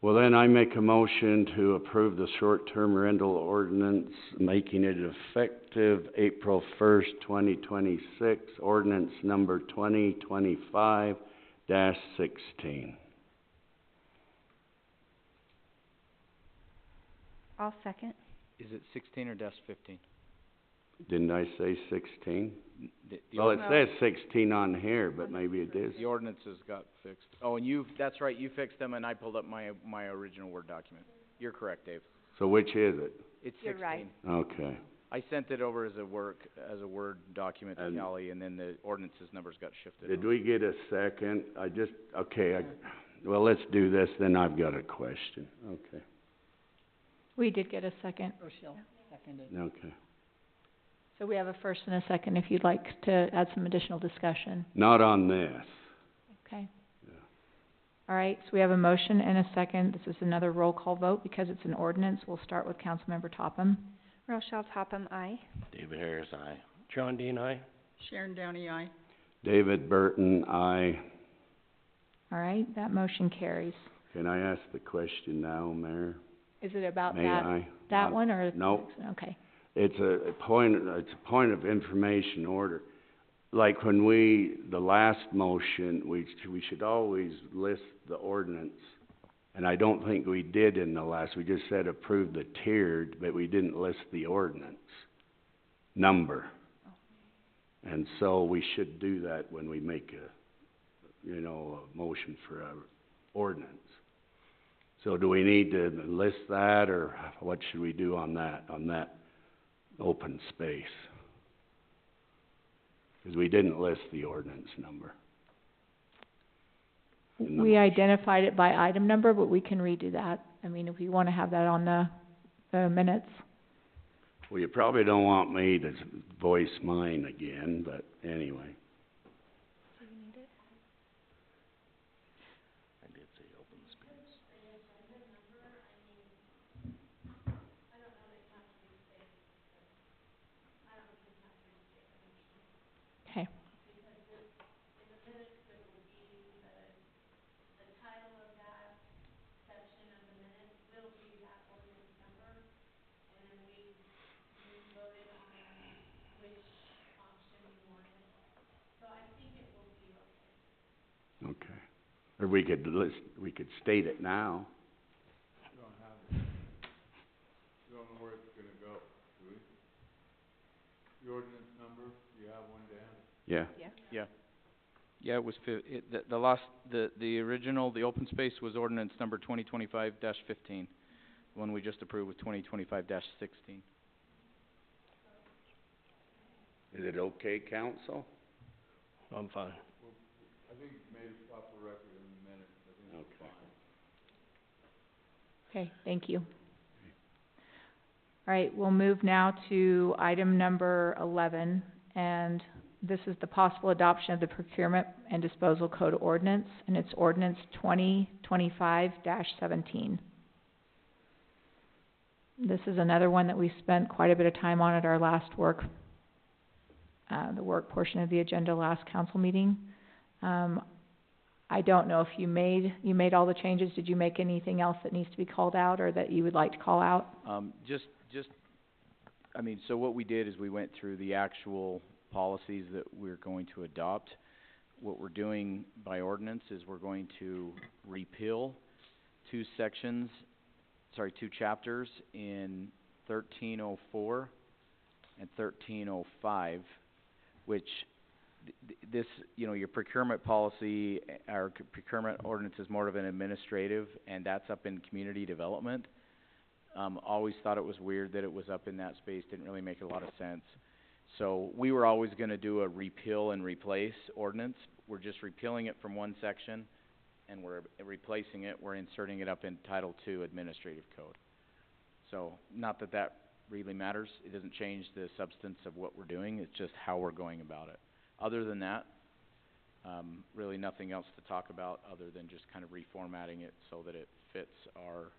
Well, then I make a motion to approve the short-term rental ordinance, making it effective April 1st, 2026, ordinance number 2025-16. I'll second. Is it 16 or dash 15? Didn't I say 16? The Well, it No. says 16 on here, but maybe it is. The ordinances got fixed. Oh, and that's right, you fixed them and I pulled up my original Word document. You're correct, Dave. So which is it? It's 16. You're right. Okay. I sent it over as a Word document to And- Kelly, and then the ordinances numbers got shifted. Did we get a second? Well, let's do this, then I've got a question. Okay. We did get a second. Rochelle seconded. Okay. So we have a first and a second if you'd like to add some additional discussion. Not on this. Okay. Yeah. All right, so we have a motion and a second. This is another roll call vote because it's an ordinance. We'll start with Councilmember Topham. Rochelle Topham, aye. David Harris, aye. John Dean, aye. Sharon Downey, aye. David Burton, aye. All right, that motion carries. Can I ask the question now, Mayor? Is it about May that, I? that one or? No. Okay. It's a point of information order. Like when the last motion, we should always list the ordinance. And I don't think we did in the last, we just said approve the tiered, but we didn't list the ordinance number. And so we should do that when we make a motion for a ordinance. So do we need to list that, or what should we do on that open space? Because we didn't list the ordinance number. in the We motion. identified it by item number, but we can redo that. I mean, if you wanna have that on the minutes. Well, you probably don't want me to voice mine again, but anyway. Do you need it? I did say open space. Okay. Okay. Or we could state it now. Yeah. Yeah, it was the original, the open space was ordinance number 2025-15. The one we just approved was 2025-16. Is it okay, council? I'm fine. Okay. Okay, thank you. All right, we'll move now to item number 11, and this is the possible adoption of the procurement and disposal code ordinance, and it's ordinance 2025-17. This is another one that we spent quite a bit of time on at our last the work portion of the agenda last council meeting. I don't know if you made all the changes. Did you make anything else that needs to be called out or that you would like to call out? So what we did is we went through the actual policies that we're going to adopt. What we're doing by ordinance is we're going to repeal two chapters in 1304 and 1305, which your procurement policy, our procurement ordinance is more of an administrative, and that's up in community development. Always thought it was weird that it was up in that space, didn't really make a lot of sense. So we were always gonna do a repeal and replace ordinance. We're just repealing it from one section and we're replacing it, we're inserting it up in Title II Administrative Code. So, not that that really matters, it doesn't change the substance of what we're doing, it's just how we're going about it. Other than that, really nothing else to talk about other than just kind of reformatting it so that it fits our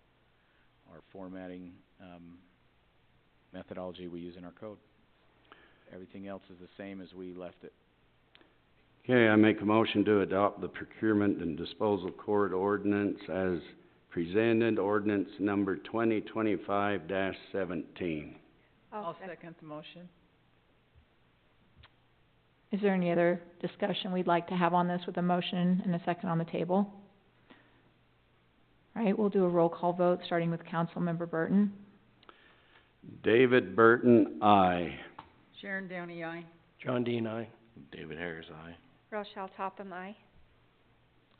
formatting, methodology we use in our code. Everything else is the same as we left it. Okay, I make a motion to adopt the procurement and disposal court ordinance as presented, ordinance number 2025-17. I'll second the motion. Is there any other discussion we'd like to have on this with a motion and a second on the table? All right, we'll do a roll call vote, starting with Councilmember Burton. David Burton, aye. Sharon Downey, aye. John Dean, aye. David Harris, aye. Rochelle Topham, aye.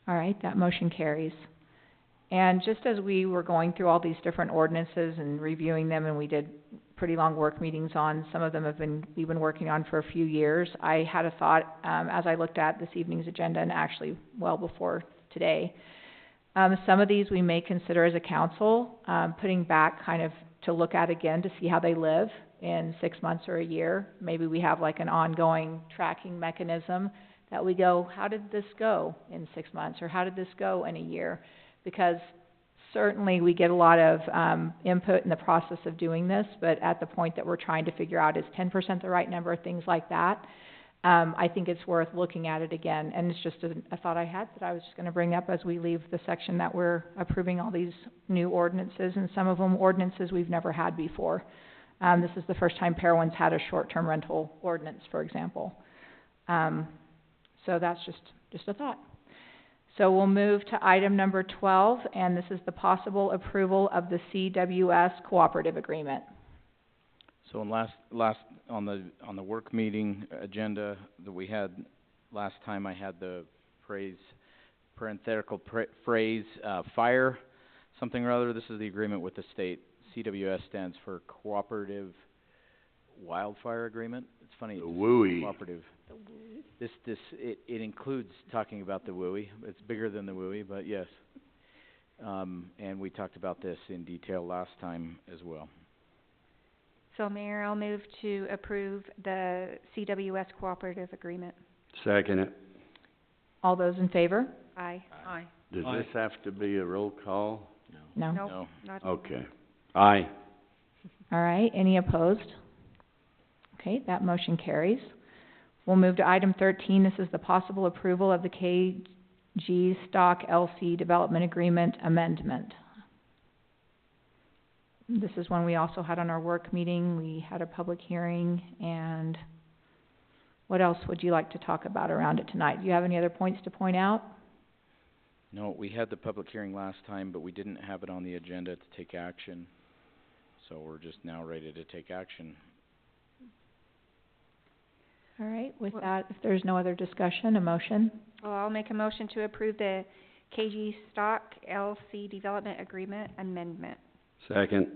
All right, that motion carries. And just as we were going through all these different ordinances and reviewing them, and we did pretty long work meetings on, some of them we've been working on for a few years, I had a thought, as I looked at this evening's agenda, and actually well before today. Some of these we may consider as a council, putting back kind of to look at again to see how they live in 6 months or a year. Maybe we have like an ongoing tracking mechanism that we go, how did this go in 6 months, or how did this go in a year? Because certainly we get a lot of input in the process of doing this, but at the point that we're trying to figure out, is 10% the right number, things like that, I think it's worth looking at it again. And it's just a thought I had that I was just going to bring up as we leave the section that we're approving all these new ordinances, and some of them ordinances we've never had before. This is the first time Parowan's had a short-term rental ordinance, for example. So that's just a thought. So we'll move to item number 12, and this is the possible approval of the CWS cooperative agreement. So in on the work meeting agenda that we had last time, I had the parenthetical phrase, fire, something or other. This is the agreement with the state. CWS stands for Cooperative Wildfire Agreement. It's funny, The it's WUI. cooperative. It includes talking about the WUI. It's bigger than the WUI, but yes. And we talked about this in detail last time as well. So Mayor, I'll move to approve the CWS cooperative agreement. Second it. All those in favor? Aye. Aye. Does Aye. this have to be a roll call? No? Nope, No. not. Okay. Aye. All right, any opposed? Okay, that motion carries. We'll move to item 13. This is the possible approval of the KG Stock LC Development Agreement Amendment. This is one we also had on our work meeting. We had a public hearing, and what else would you like to talk about around it tonight? Do you have any other points to point out? No, we had the public hearing last time, but we didn't have it on the agenda to take action. So we're just now ready to take action. All right, with that, if there's no other discussion, a motion? Well, I'll make a motion to approve the KG Stock LC Development Agreement Amendment. Second.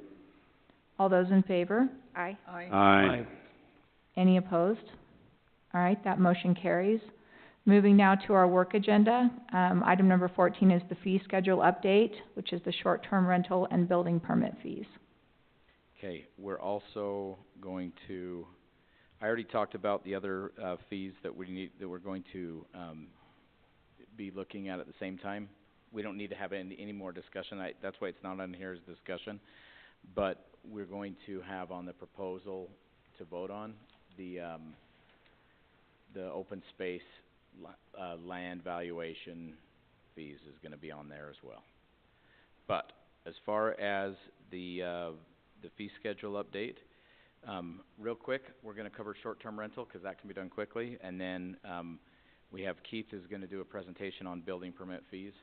All those in favor? Aye. Aye. Aye. Any opposed? All right, that motion carries. Moving now to our work agenda, item number 14 is the fee schedule update, which is the short-term rental and building permit fees. Okay, we're also going to, I already talked about the other, fees that we're going to, be looking at the same time. We don't need to have any more discussion. That's why it's not on here as discussion. But we're going to have on the proposal to vote on, the open space, land valuation fees is gonna be on there as well. But as far as the fee schedule update, real quick, we're gonna cover short-term rental, 'cause that can be done quickly, and then, we have Keith is gonna do a presentation on building permit fees.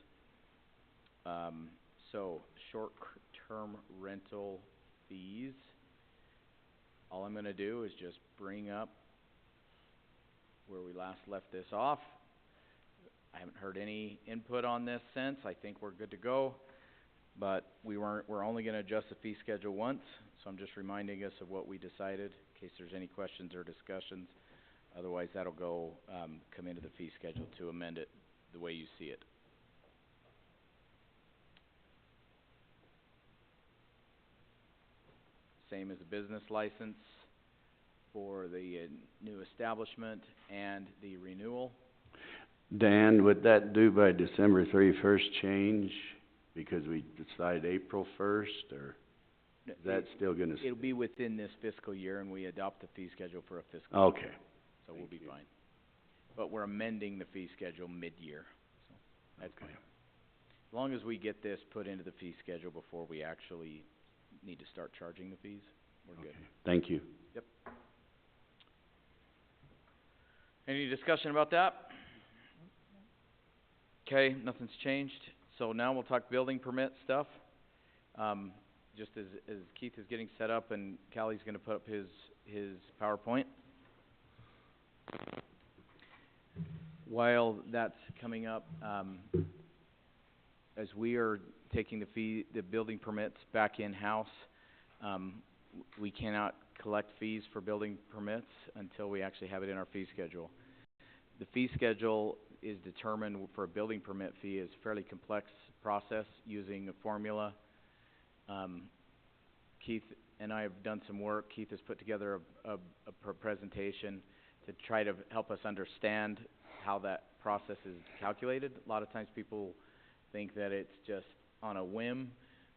So short-term rental fees, all I'm gonna do is just bring up where we last left this off. I haven't heard any input on this since. I think we're good to go. But we're only gonna adjust the fee schedule once, so I'm just reminding us of what we decided, in case there's any questions or discussions. Otherwise, that'll go, come into the fee schedule to amend it the way you see it. same as a business license for the new establishment and the renewal. Dan, would that due by December 31st change because we decided April 1st, or is that still gonna It'll be within this fiscal year, and we adopt the fee schedule for a fiscal year. Okay. So we'll be fine. But we're amending the fee schedule mid-year, so that's fine. As long as we get this put into the fee schedule before we actually need to start charging the fees, we're good. Okay. Thank you. Yep. Any discussion about that? Okay, nothing's changed, so now we'll talk building permit stuff. Just as Keith is getting set up and Callie's gonna put up his PowerPoint. While that's coming up, as we are taking the building permits back in-house, we cannot collect fees for building permits until we actually have it in our fee schedule. The fee schedule is determined for a building permit fee is a fairly complex process using a formula. Keith and I have done some work. Keith has put together a presentation to try to help us understand how that process is calculated. A lot of times people think that it's just on a whim.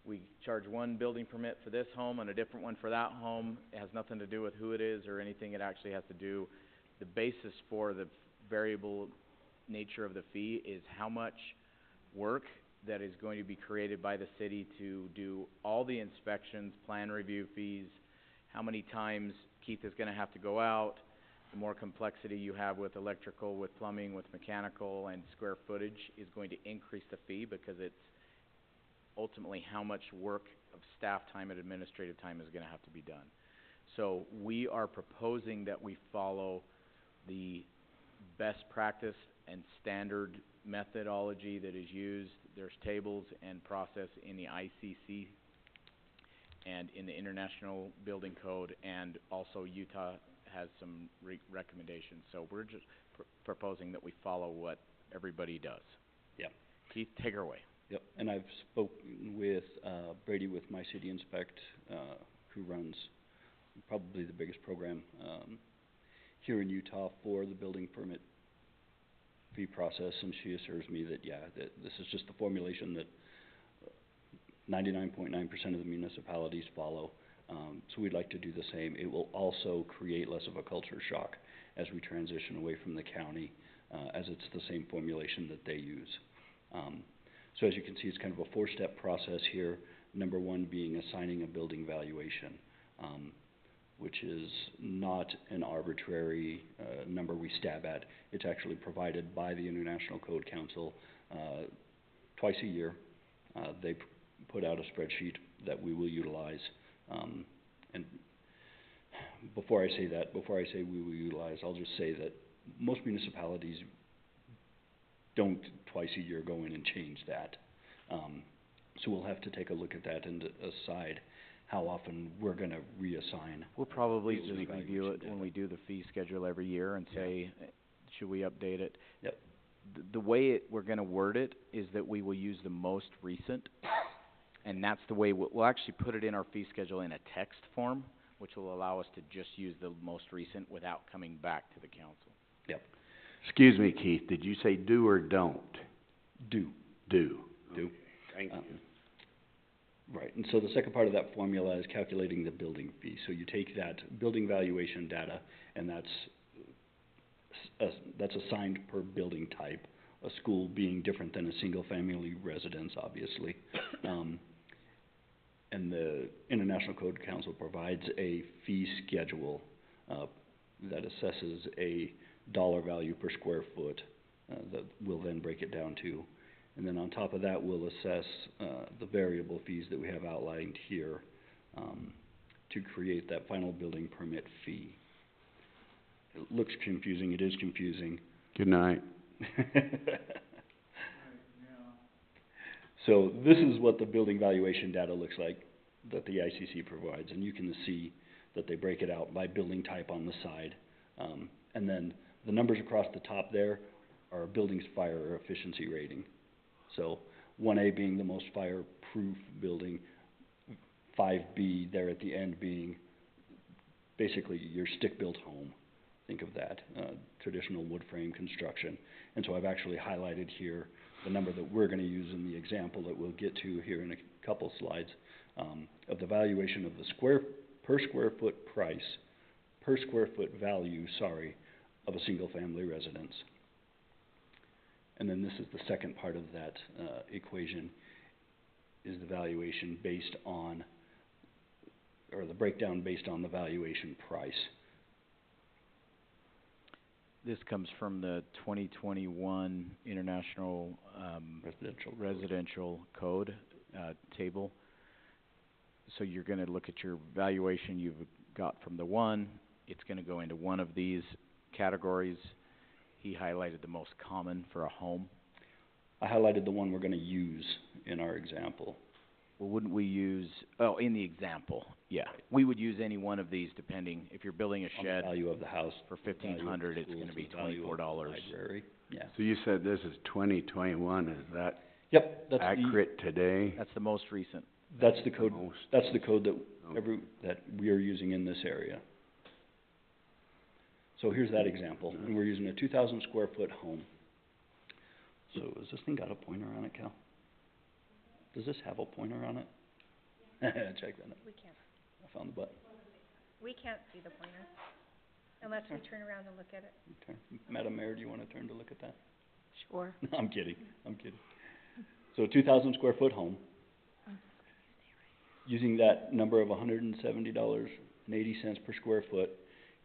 We charge one building permit for this home and a different one for that home. It has nothing to do with who it is or anything. It actually has to do, the basis for the variable nature of the fee is how much work that is going to be created by the city to do all the inspections, plan review fees, how many times Keith is gonna have to go out. The more complexity you have with electrical, with plumbing, with mechanical, and square footage is going to increase the fee because it's ultimately how much work of staff time and administrative time is gonna have to be done. So we are proposing that we follow the best practice and standard methodology that is used. There's tables and process in the ICC and in the International Building Code, and also Utah has some recommendations. So we're just proposing that we follow what everybody does. Yep. Keith, take her away. Yep, and I've spoken with, Brady with My City Inspect, who runs probably the biggest program, here in Utah for the building permit fee process, and she assures me that, yeah, that this is just the formulation that 99.9% of the municipalities follow. So we'd like to do the same. It will also create less of a culture shock as we transition away from the county, as it's the same formulation that they use. So as you can see, it's kind of a four-step process here. Number one being assigning a building valuation, which is not an arbitrary number we stab at. It's actually provided by the International Code Council twice a year. They put out a spreadsheet that we will utilize. And before I say we will utilize, I'll just say that most municipalities don't twice a year go in and change that. So we'll have to take a look at that and decide how often we're gonna reassign. We'll probably building just review valuation it when data. we do the fee schedule every year and say, should we update it? Yep. The way we're gonna word it is that we will use the most recent, and that's the way we'll actually put it in our fee schedule in a text form, which will allow us to just use the most recent without coming back to the council. Yep. Excuse me, Keith, did you say do or don't? Do. Do. Do. Thank you. Right, and so the second part of that formula is calculating the building fee. So you take that building valuation data, and that's assigned per building type, a school being different than a single-family residence, obviously. And the International Code Council provides a fee schedule that assesses a dollar value per square foot that we'll then break it down to. And then on top of that, we'll assess the variable fees that we have outlined here to create that final building permit fee. It looks confusing, it is confusing. Good night. So this is what the building valuation data looks like that the ICC provides, and you can see that they break it out by building type on the side. And then the numbers across the top there are a building's fire efficiency rating. So 1A being the most fireproof building, 5B there at the end being basically your stick-built home. Think of that, traditional wood frame construction. And so I've actually highlighted here the number that we're gonna use in the example that we'll get to here in a couple slides, of the valuation of the per square foot value, of a single-family residence. And then this is the second part of that, equation, is the valuation based on, or the breakdown based on the valuation price. This comes from the 2021 International Residential Code table. So you're gonna look at your valuation you've got from the one, it's gonna go into one of these categories. He highlighted the most common for a home. I highlighted the one we're gonna use in our example. Well, wouldn't we use, in the example, yeah. We would use any one of these depending, if you're building a On the shed value of the house. for $1,500, it's gonna be $24. Library, yeah. So you said this is 2021, is that Yep, that's accurate today? That's the most recent. that's the code, Most. that's the code that Okay. that we are using in this area. So here's that example, and we're using a 2,000 square foot home. So has this thing got a pointer on it, Cal? Does this have a pointer on it? Check that out. We can't, I found the button. we can't see the pointer unless we turn around and look at it. Okay. Madam Mayor, do you wanna turn to look at that? Sure. I'm kidding. So a 2,000 square foot home, using that number of $170.80 per square foot,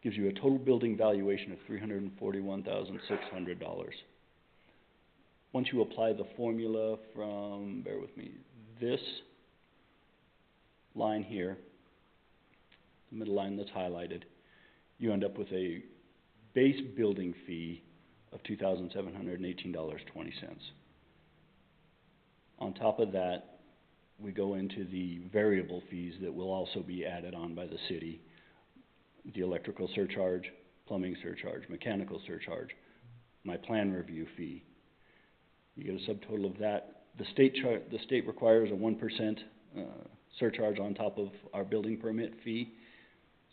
gives you a total building valuation of $341,600. Once you apply the formula from, bear with me, this line here, the middle line that's highlighted, you end up with a base building fee of $2,718.20. On top of that, we go into the variable fees that will also be added on by the city. The electrical surcharge, plumbing surcharge, mechanical surcharge, my plan review fee. You get a subtotal of that. The state requires a 1% surcharge on top of our building permit fee.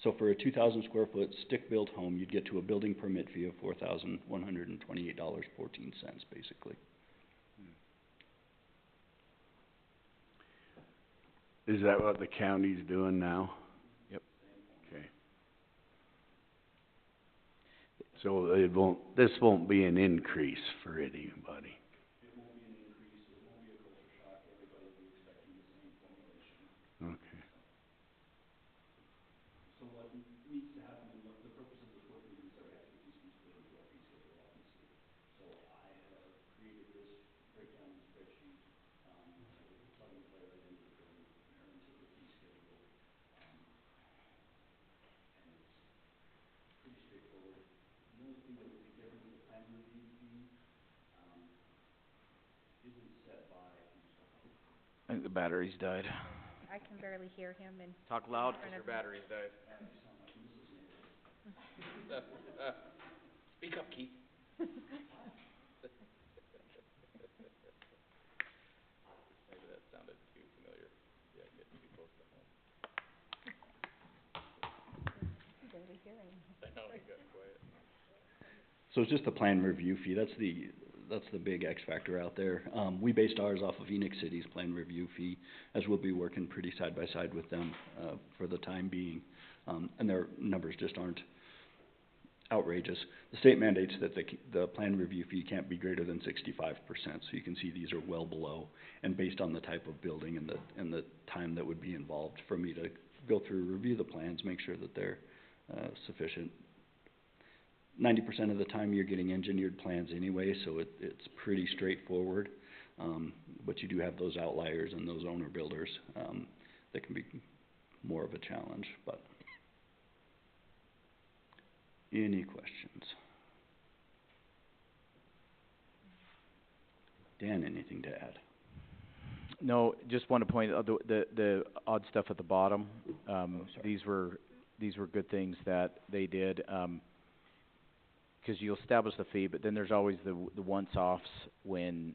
So for a 2,000 square foot stick-built home, you'd get to a building permit fee of $4,128.14, basically. Is that what the county's doing now? Yep. Okay. So this won't be an increase for anybody? Okay. I think the battery's died. I can barely hear him and Talk loud, In 'cause front your of me. battery's died. Speak up, Keith. Maybe that sounded too familiar. Yeah, getting too close to home. barely hear him. I know, he got quiet. So it's just the plan review fee, that's the big X factor out there. We based ours off of Phoenix City's plan review fee, as we'll be working pretty side by side with them, for the time being. And their numbers just aren't outrageous. The state mandates that the plan review fee can't be greater than 65%, so you can see these are well below. And based on the type of building and the time that would be involved for me to go through, review the plans, make sure that they're, sufficient. 90% of the time you're getting engineered plans anyway, so it's pretty straightforward. But you do have those outliers and those owner builders, that can be more of a challenge, but. Any questions? Dan, anything to add? No, just want to point out the odd stuff at the bottom. Sorry. These were good things that they did, 'cause you'll establish the fee, but then there's always the once-offs when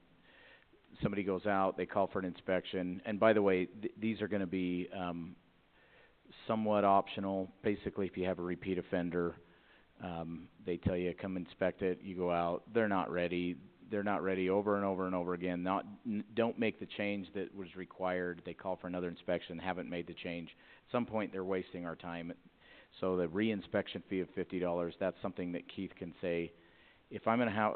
somebody goes out, they call for an inspection, and by the way, these are gonna be, somewhat optional. Basically, if you have a repeat offender, they tell you, come inspect it, you go out, they're not ready over and over and over again, don't make the change that was required, they call for another inspection, haven't made the change. At some point, they're wasting our time. So the re-inspection fee of $50, that's something that Keith can say, if I'm gonna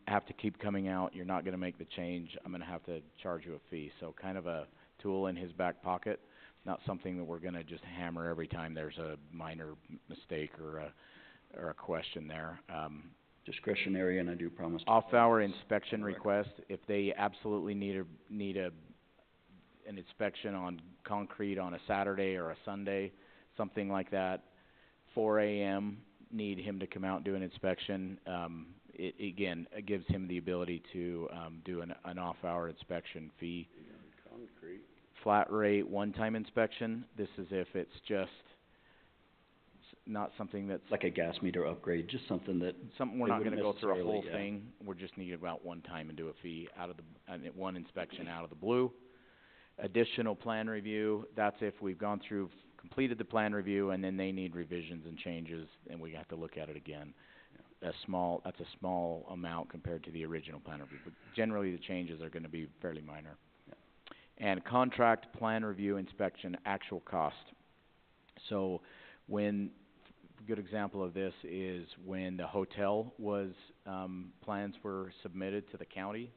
have to keep coming out, you're not gonna make the change, I'm gonna have to charge you a fee. So kind of a tool in his back pocket, not something that we're gonna just hammer every time there's a minor mistake or a question there. Discretionary, and I do promise to. Off-hour inspection request, if they absolutely need an inspection on concrete on a Saturday or a Sunday, something like that, 4 a.m., need him to come out and do an inspection, it gives him the ability to, do an off-hour inspection fee. Concrete. Flat rate, one-time inspection, this is if it's just not something that's... Like a gas meter upgrade, just something that. Something we're they not gonna wouldn't go through a whole necessarily, thing, we're just need about one time and do a fee out of the, one inspection out of the blue. Additional plan review, that's if we've gone through, completed the plan review, and then they need revisions and changes, and we have to look at it again. That's a small amount compared to the original plan review, but generally the changes are gonna be fairly minor. And contract plan review inspection actual cost. So when, a good example of this is when the hotel was, plans were submitted to the county.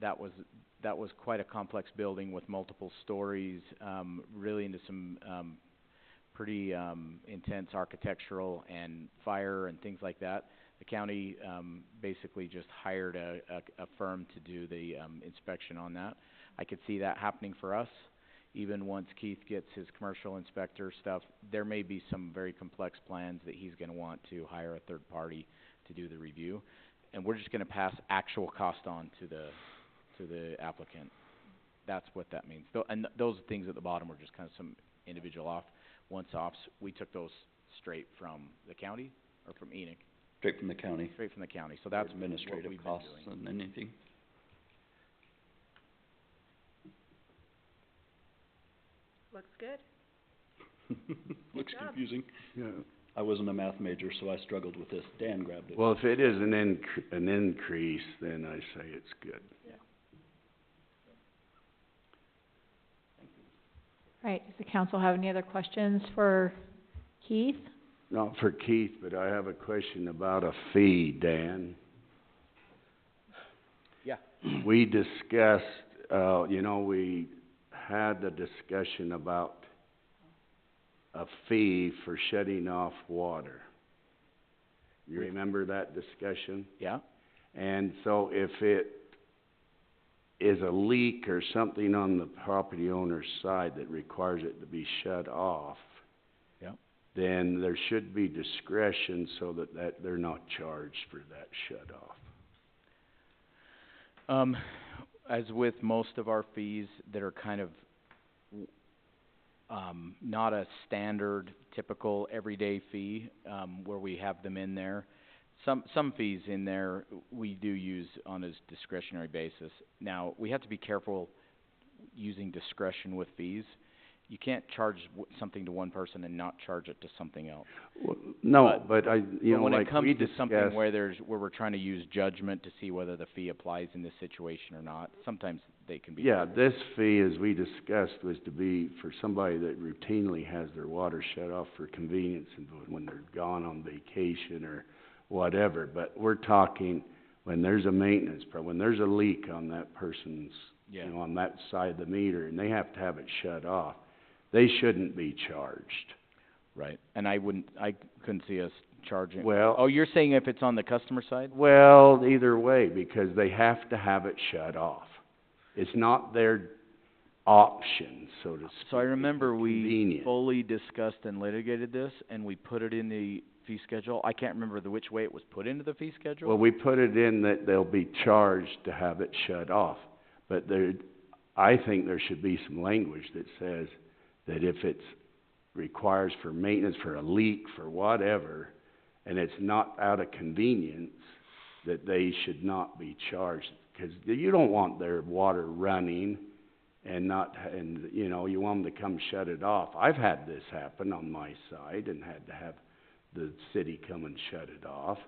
That was quite a complex building with multiple stories, really into some, pretty, intense architectural and fire and things like that. The county, basically just hired a firm to do the, inspection on that. I could see that happening for us. Even once Keith gets his commercial inspector stuff, there may be some very complex plans that he's gonna want to hire a third party to do the review. And we're just gonna pass actual cost on to the applicant. That's what that means. And those things at the bottom were just kind of some individual once-offs. We took those straight from the county, or from Enoch. Straight from the county. Straight from the county, so that's what we've Administrative been costs doing. and anything. Looks good. Looks job. confusing. Yeah. I wasn't a math major, so I struggled with this. Dan grabbed it. Well, if it is an increase, then I say it's good. Right, does the council have any other questions for Keith? Not for Keith, but I have a question about a fee, Dan. Yeah. We discussed, we had the discussion about a fee for shutting off water. You remember that discussion? Yeah. And so if it is a leak or something on the property owner's side that requires it to be shut off, Yep. then there should be discretion so that they're not charged for that shut off. As with most of our fees that are kind of, not a standard, typical, everyday fee, where we have them in there. Some fees in there we do use on a discretionary basis. Now, we have to be careful using discretion with fees. You can't charge something to one person and not charge it to something else. Well, no, but when like it comes we to something discussed, where we're trying to use judgment to see whether the fee applies in this situation or not, sometimes they can be. yeah, this fee, as we discussed, was to be for somebody that routinely has their water shut off for convenience and when they're gone on vacation or whatever. But we're talking when there's a maintenance problem, when there's a leak on that person's, Yeah. on that side of the meter, and they have to have it shut off, they shouldn't be charged. Right, and I couldn't see us charging. Well- Oh, you're saying if it's on the customer side? Well, either way, because they have to have it shut off. It's not their option, so to speak. So I remember we Convenient. fully discussed and litigated this, and we put it in the fee schedule. I can't remember which way it was put into the fee schedule. Well, we put it in that they'll be charged to have it shut off, but I think there should be some language that says that if it's requires for maintenance, for a leak, for whatever, and it's not out of convenience, that they should not be charged, 'cause you don't want their water running and not, and, you know, you want them to come shut it off. I've had this happen on my side and had to have the city come and shut it off.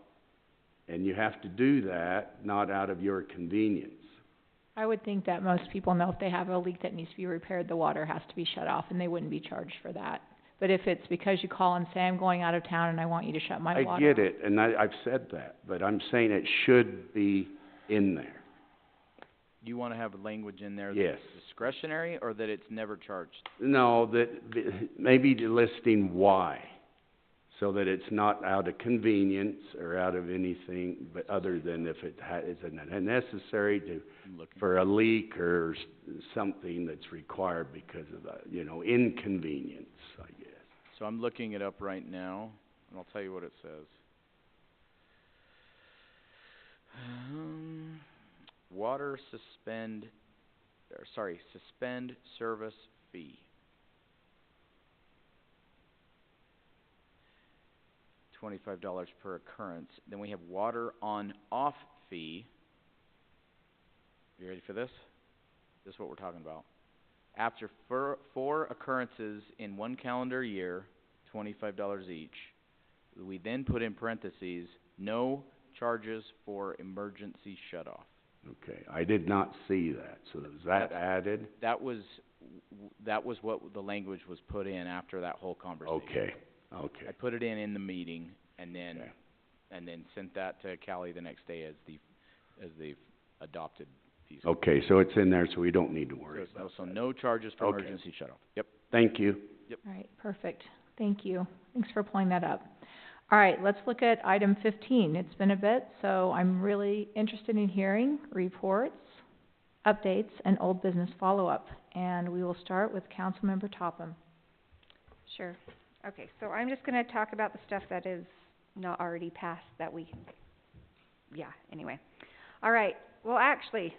And you have to do that, not out of your convenience. I would think that most people know if they have a leak that needs to be repaired, the water has to be shut off, and they wouldn't be charged for that. But if it's because you call and say, I'm going out of town and I want you to shut my water off. I get it, and I've said that, but I'm saying it should be in there. You wanna have language in there Yes. that's discretionary, or that it's never charged? No, maybe listing why, so that it's not out of convenience or out of anything, but other than if it is necessary to, I'm looking. for a leak or something that's required because of the, you know, inconvenience, I guess. So I'm looking it up right now, and I'll tell you what it says. Water suspend service fee. $25 per occurrence. Then we have water on-off fee. You ready for this? This is what we're talking about. After four occurrences in one calendar year, $25 each. We then put in parentheses, no charges for emergency shutoff. Okay, I did not see that, so is that added? That was what the language was put in after that whole conversation. Okay, I okay. put it in the meeting, and then, Okay. and then sent that to Callie the next day as the adopted piece. Okay, so it's in there, so we don't need to So worry it's about also that. no charges for Okay. emergency shutoff. Yep. Thank you. All right, perfect. Thank you. Thanks for pulling that up. All right, let's look at item 15. It's been a bit, so I'm really interested in hearing reports, updates, and old business follow-up. And we will start with Councilmember Topham. Sure. Okay, so I'm just gonna talk about the stuff that is not already passed that we, yeah, anyway. All right, well, actually,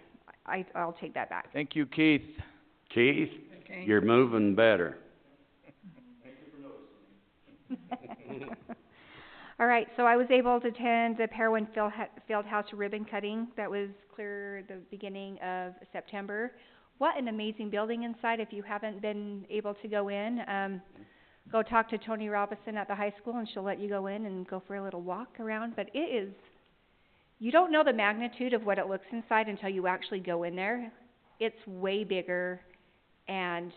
I'll take that back. Thank you, Keith. Keith, Okay. you're moving better. All right, so I was able to attend the Parowan Fieldhouse ribbon cutting that was clear the beginning of September. What an amazing building inside. If you haven't been able to go in, go talk to Tony Robinson at the high school and she'll let you go in and go for a little walk around. But it is, you don't know the magnitude of what it looks inside until you actually go in there. It's way bigger and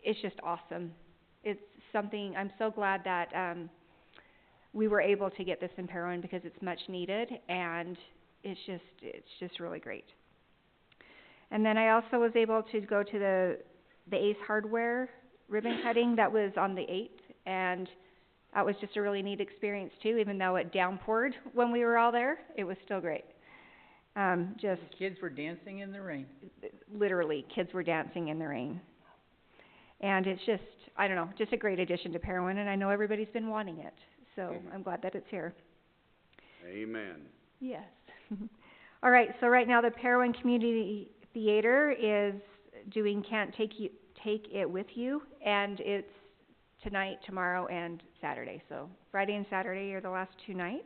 it's just awesome. It's something, I'm so glad that, we were able to get this in Parowan because it's much needed and it's just really great. And then I also was able to go to the Ace Hardware ribbon cutting that was on the 8th, and that was just a really neat experience too. Even though it downpoured when we were all there, it was still great. Just The kids were dancing in the rain. literally, kids were dancing in the rain. And it's just, I don't know, just a great addition to Parowan, and I know everybody's been wanting it. So I'm glad that it's here. Amen. Yes. All right, so right now the Parowan Community Theater is doing Can't Take It With You, and it's tonight, tomorrow, and Saturday. So Friday and Saturday are the last 2 nights.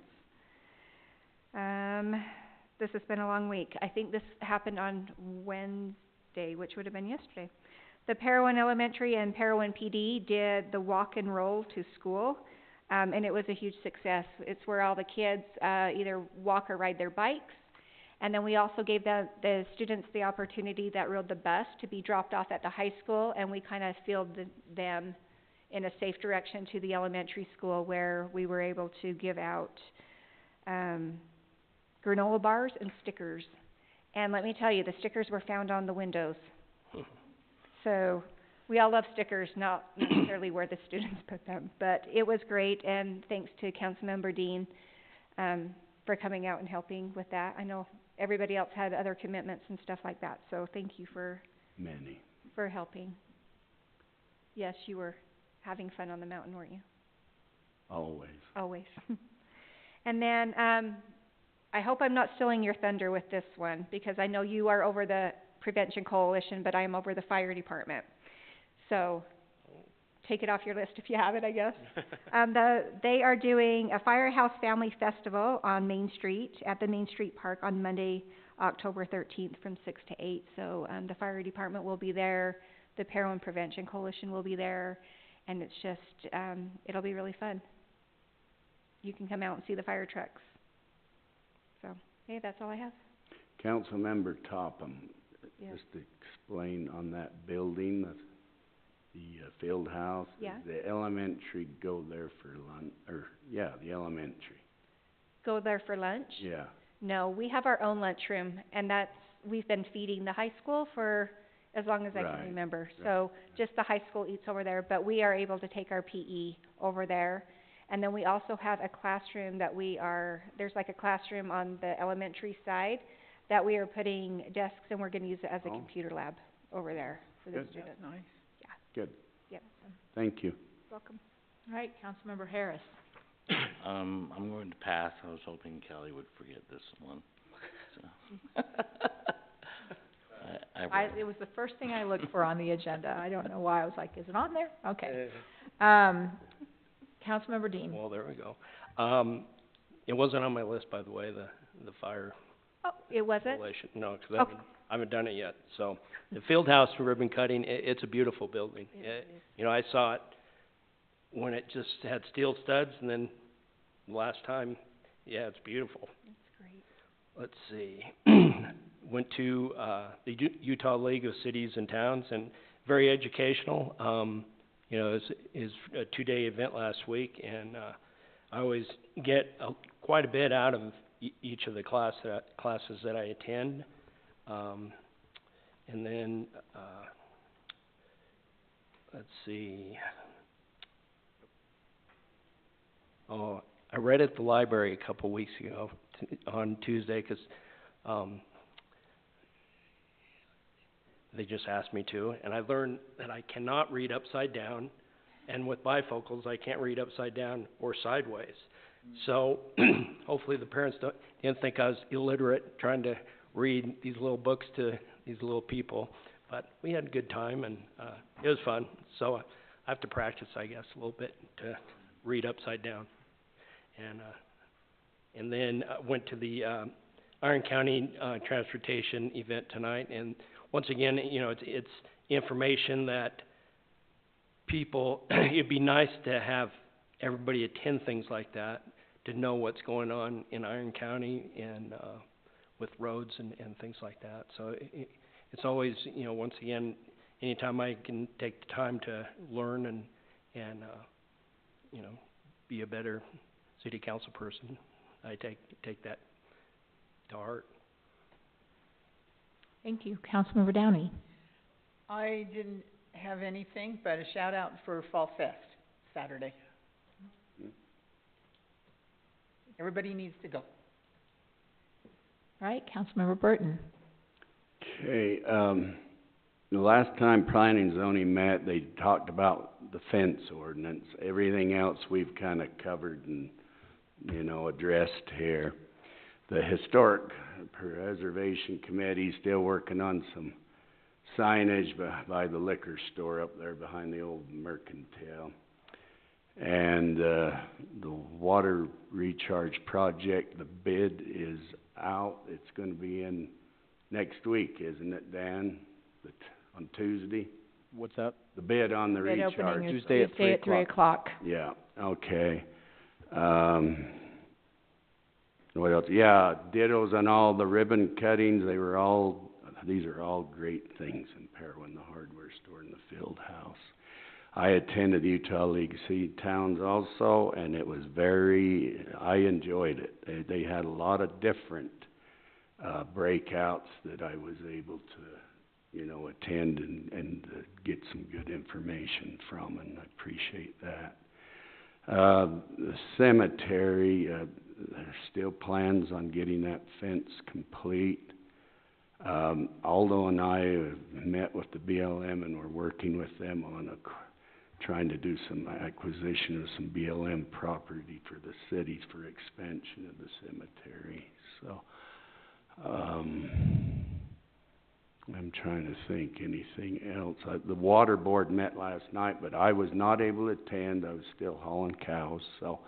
This has been a long week. I think this happened on Wednesday, which would have been yesterday. The Parowan Elementary and Parowan PD did the walk and roll to school. And it was a huge success. It's where all the kids either walk or ride their bikes. And then we also gave the students the opportunity that rode the bus to be dropped off at the high school, and we kind of fielded them in a safe direction to the elementary school, where we were able to give out granola bars and stickers. And let me tell you, the stickers were found on the windows. So we all love stickers, not necessarily where the students put them, but it was great, and thanks to Councilmember Dean for coming out and helping with that. I know everybody else had other commitments and stuff like that, so thank you for helping. Yes, you were having fun on the mountain, weren't you? Always. Always. And then I hope I'm not stealing your thunder with this one, because I know you are over the Prevention Coalition, but I am over the Fire Department. So take it off your list if you have it, I guess. They are doing a Firehouse Family Festival on Main Street, at the Main Street Park on Monday, October 13th from 6 to 8. So, the fire department will be there, the Parowan Prevention Coalition will be there, and it's just, it'll be really fun. You can come out and see the fire trucks. So, hey, that's all I have. Councilmember Topham, Yes. just to explain on that building, the field house. Yeah. Does the elementary go there for the elementary? Go there for lunch? Yeah. No, we have our own lunchroom, and we've been feeding the high school for as long as I can Right, remember. right. So, just the high school eats over there, but we are able to take our PE over there. And then we also have a classroom there's like a classroom on the elementary side that we are putting desks, and we're gonna use it as a Oh. computer lab over there for the Good. students. That's nice. Good. Yep, Thank you. welcome. All right, Councilmember Harris. I'm going to pass. I was hoping Kelly would forget this one, so. It was the first thing I looked for on the agenda. I don't know why. I was like, is it on there? Okay. Councilmember Dean. Well, there we go. It wasn't on my list, by the way, the fire Oh, it wasn't? relation. No, 'cause Okay. I haven't done it yet. So, the field house ribbon cutting, it's a beautiful building. You know, I saw it when it just had steel studs, and then last time, yeah, it's beautiful. That's great. Let's see. Went to, the Utah League of Cities and Towns, and very educational. You know, is a 2-day event last week, and, I always get quite a bit out of each of the classes that I attend. And then, let's see. Oh, I read at the library a couple weeks ago, on Tuesday, 'cause, they just asked me to, and I learned that I cannot read upside down, and with bifocals, I can't read upside down or sideways. So, hopefully the parents didn't think I was illiterate trying to read these little books to these little people, but we had a good time, and, it was fun. So, I have to practice, I guess, a little bit to read upside down. And then went to the, Iron County, Transportation event tonight, and once again, you know, it's information that people, it'd be nice to have everybody attend things like that, to know what's going on in Iron County and, with roads and things like that. So it's always, you know, once again, anytime I can take the time to learn and you know, be a better city council person, I take that to heart. Thank you. Councilmember Downey. I didn't have anything, but a shout out for Fall Fest, Saturday. Everybody needs to go. All right, Councilmember Burton. Okay, the last time planning and zoning met, they talked about the fence ordinance. Everything else we've kinda covered and, you know, addressed here. The Historic Preservation Committee's still working on some signage by the liquor store up there behind the old Mercantile. And, the water recharge project, the bid is out. It's gonna be in next week, isn't it, Dan? On Tuesday? What's that? The bid on the Bid recharge. opening is Tuesday at 3 3 o'clock. Yeah, okay. What else? Yeah, dittos on all the ribbon cuttings, these are all great things in Parowan, the hardware store and the field house. I attended Utah League of City Towns also, and it was I enjoyed it. They had a lot of different, breakouts that I was able to, you know, attend and get some good information from, and I appreciate that. The cemetery, there's still plans on getting that fence complete. Aldo and I have met with the BLM, and we're working with them on trying to do some acquisition of some BLM property for the cities for expansion of the cemetery. So, I'm trying to think anything else. The water board met last night, but I was not able to attend. I was still hauling cows, so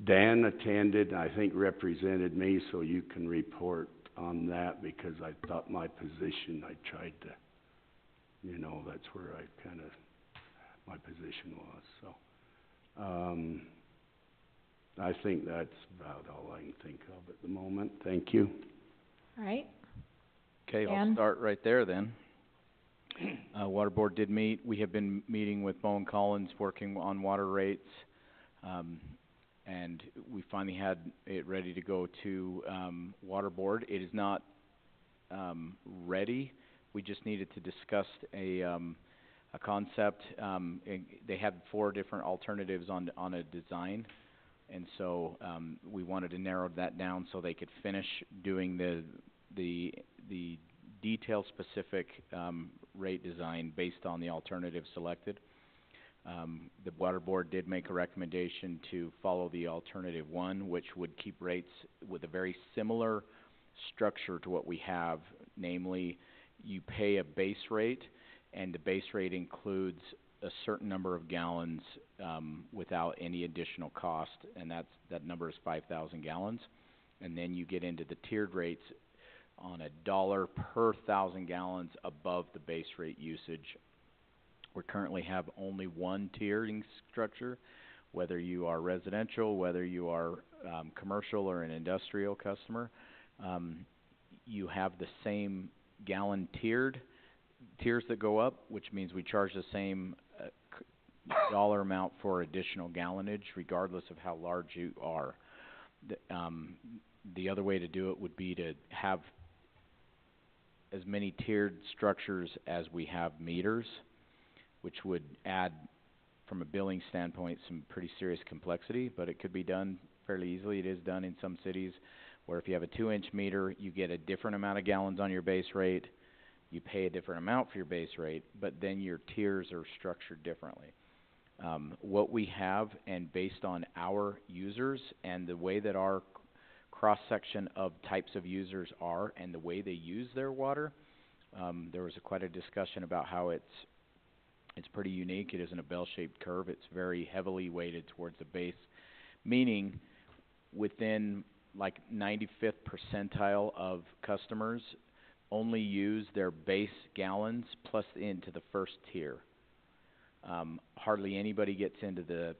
Dan attended, and I think represented me, so you can report on that, because I thought my position, I tried to, you know, that's where I kinda, my position was, so. I think that's about all I can think of at the moment. Thank you. All right, Okay, I'll Dan? start right there then. Water Board did meet. We have been meeting with Bowen Collins, working on water rates. And we finally had it ready to go to, Water Board. It is not, ready. We just needed to discuss a concept. They had 4 different alternatives on a design. And so, we wanted to narrow that down so they could finish doing the detail-specific, rate design based on the alternative selected. The Water Board did make a recommendation to follow the alternative 1, which would keep rates with a very similar structure to what we have. Namely, you pay a base rate, and the base rate includes a certain number of gallons, without any additional cost, and that number is 5,000 gallons. And then you get into the tiered rates on $1 per 1,000 gallons above the base rate usage. We currently have only one tiering structure, whether you are residential, whether you are commercial or an industrial customer. You have the same gallon tiers that go up, which means we charge the same dollar amount for additional gallonage, regardless of how large you are. The other way to do it would be to have as many tiered structures as we have meters, which would add, from a billing standpoint, some pretty serious complexity, but it could be done fairly easily. It is done in some cities, where if you have a 2-inch meter, you get a different amount of gallons on your base rate, you pay a different amount for your base rate, but then your tiers are structured differently. What we have, and based on our users and the way that our cross-section of types of users are and the way they use their water, there was quite a discussion about how it's pretty unique. It isn't a bell-shaped curve. It's very heavily weighted towards the base, meaning within like 95th percentile of customers only use their base gallons plus into the first tier. Hardly anybody gets into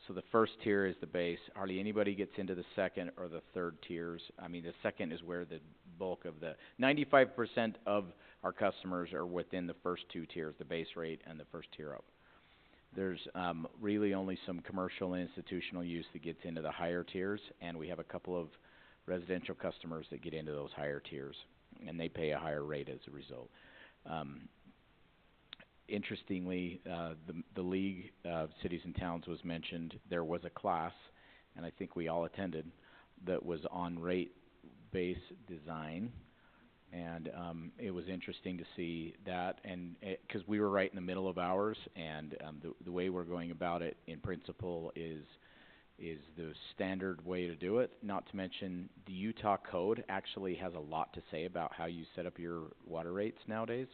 so the first tier is the base. Hardly anybody gets into the second or the third tiers. I mean, the second is where the bulk of 95% of our customers are within the first 2 tiers, the base rate and the first tier up. There's really only some commercial and institutional use that gets into the higher tiers, and we have a couple of residential customers that get into those higher tiers, and they pay a higher rate as a result. Interestingly, the League of Cities and Towns was mentioned. There was a class, and I think we all attended, that was on rate-based design, and it was interesting to see that, and because we were right in the middle of ours, and the way we're going about it in principle is the standard way to do it. Not to mention, the Utah code actually has a lot to say about how you set up your water rates nowadays.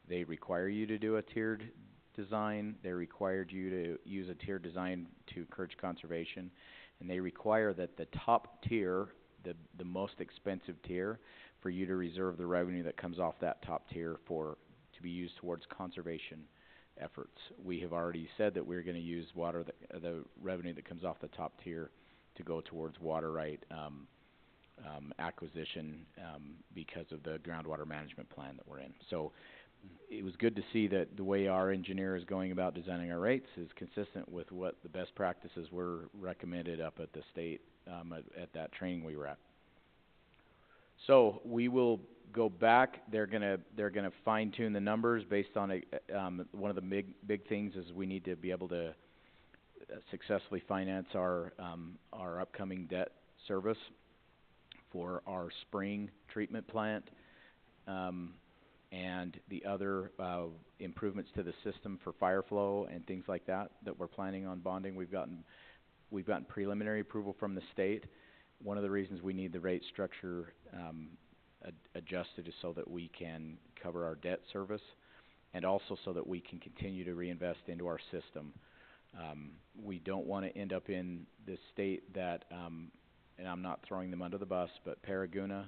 They require you to do a tiered design. They required you to use a tiered design to encourage conservation. And they require that the top tier, the most expensive tier, for you to reserve the revenue that comes off that top tier to be used towards conservation efforts. We have already said that we're going to use the revenue that comes off the top tier to go towards water right acquisition because of the groundwater management plan that we're in. So it was good to see that the way our engineer is going about designing our rates is consistent with what the best practices were recommended up at the state at that training we were at. So we will go back. They're gonna fine tune the numbers based on one of the big things is we need to be able to successfully finance our upcoming debt service for our spring treatment plant. And the other improvements to the system for fire flow and things like that we're planning on bonding. We've gotten preliminary approval from the state. One of the reasons we need the rate structure adjusted so that we can cover our debt service, and also so that we can continue to reinvest into our system. We don't wanna end up in this state that, and I'm not throwing them under the bus, but Parawan,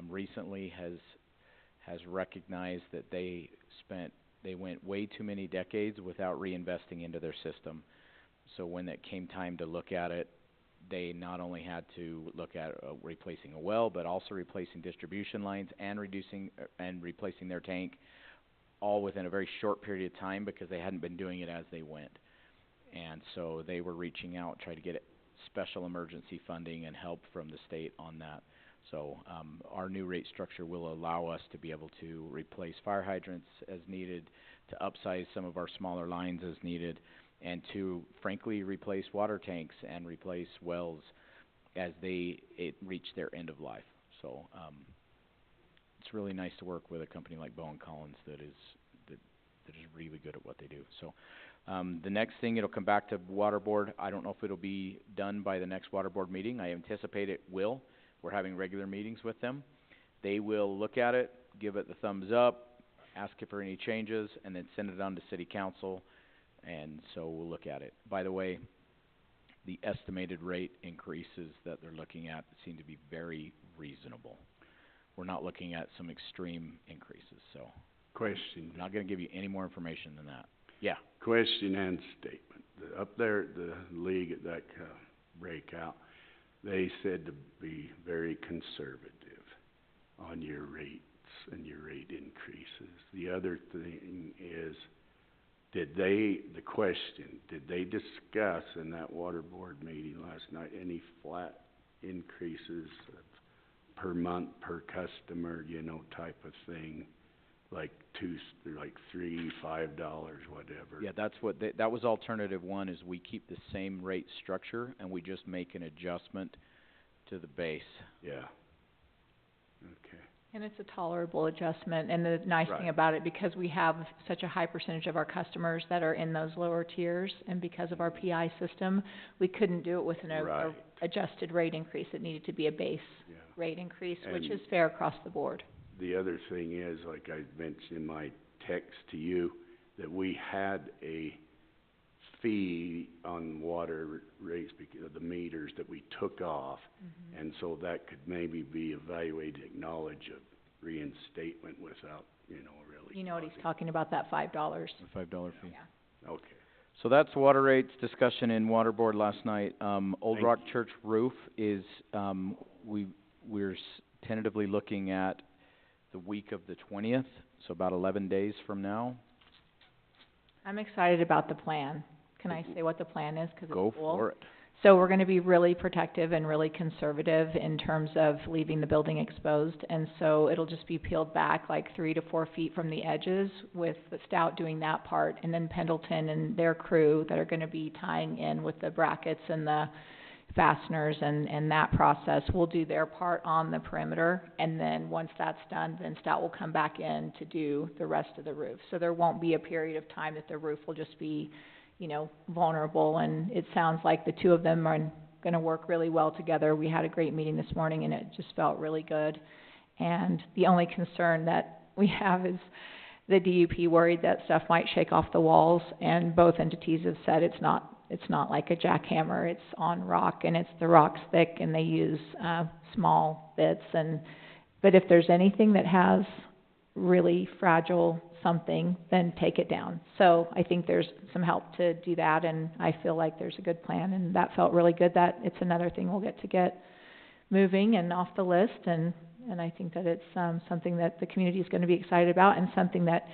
recently has recognized that they went way too many decades without reinvesting into their system. So when it came time to look at it, they not only had to look at replacing a well, but also replacing distribution lines and replacing their tank, all within a very short period of time, because they hadn't been doing it as they went. And so they were reaching out, trying to get special emergency funding and help from the state on that. So our new rate structure will allow us to be able to replace fire hydrants as needed, to upsize some of our smaller lines as needed, and to frankly replace water tanks and replace wells as it reach their end of life. So it's really nice to work with a company like Bowen Collins that is really good at what they do. So the next thing, it'll come back to Water Board. I don't know if it'll be done by the next Water Board meeting. I anticipate it will. We're having regular meetings with them. They will look at it, give it the thumbs up, ask if there are any changes, and then send it on to City Council, and so we'll look at it. By the way, the estimated rate increases that they're looking at seem to be very reasonable. We're not looking at some extreme increases, so. Question. I'm not gonna give you any more information than that. Yeah. Question and statement. Up there at the league at that breakout, they said to be very conservative on your rates and your rate increases. The other thing is, did they discuss in that water board meeting last night any flat increases per month, per customer, type of thing? Like $3, $5, whatever. Yeah, that's what that was alternative one, is we keep the same rate structure and we just make an adjustment to the base. Yeah. Okay. And it's a tolerable adjustment, and the nice thing Right. about it, because we have such a high percentage of our customers that are in those lower tiers, and because of our PI system, we couldn't do it with a Right. adjusted rate increase. It needed to be a base Yeah. rate increase, which And is fair across the board. the other thing is, like I mentioned in my text to you, that we had a fee on water rates because of the meters that we took off. Mm-hmm. And so that could maybe be evaluated, acknowledge of reinstatement without, really. You know what he's causing- talking about, that $5. The $5 fee. Yeah. Okay. So that's water rates discussion in Water Board last night. Old Thank Rock you. Church roof is, we're tentatively looking at the week of the 20th, so about 11 days from now. I'm excited about the plan. Can I say what the plan is? 'Cause it's Go cool. for it. So we're gonna be really protective and really conservative in terms of leaving the building exposed, and so it'll just be peeled back like 3 to 4 feet from the edges, with the Stout doing that part, and then Pendleton and their crew that are gonna be tying in with the brackets and the fasteners and that process will do their part on the perimeter, and then once that's done, then Stout will come back in to do the rest of the roof. So there won't be a period of time that the roof will just be, vulnerable, and it sounds like the two of them are gonna work really well together. We had a great meeting this morning and it just felt really good. And the only concern that we have is the DUP worried that stuff might shake off the walls, and both entities have said it's not like a jackhammer, it's on rock, and the rock's thick, and they use small bits, but if there's anything that has really fragile something, then take it down. So I think there's some help to do that, and I feel like there's a good plan, and that felt really good. That it's another thing we'll get moving and off the list, and I think that it's something that the community is gonna be excited about, and something that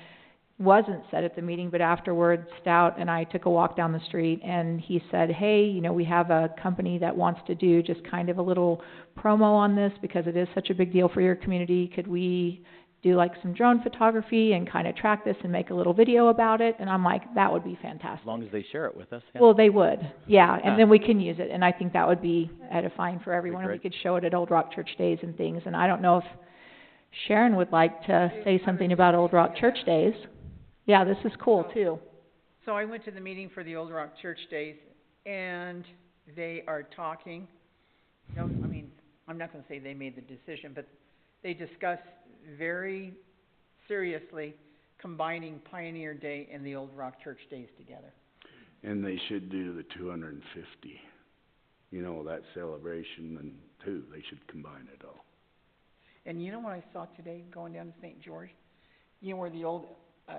wasn't said at the meeting, but afterward, Stout and I took a walk down the street, and he said, hey, we have a company that wants to do just kind of a little promo on this, because it is such a big deal for your community. Could we do like some drone photography and kind of track this and make a little video about it? And I'm like, that would be fantastic. As long as they share it with us, yeah. Well, they would, yeah, and then we can use it, and I think that would be edifying for everyone, and we great. could show it at Old Rock Church Days and things. And I don't know if Sharon would like to say something about Old Rock Church Days. Yeah, this is cool too. So I went to the meeting for the Old Rock Church Days, and they are talking, I'm not gonna say they made the decision, but they discussed very seriously combining Pioneer Day and the Old Rock Church Days together. And they should do the 250, you know, that celebration, and too, they should combine it all. And you know what I saw today going down to St. George? You know where the old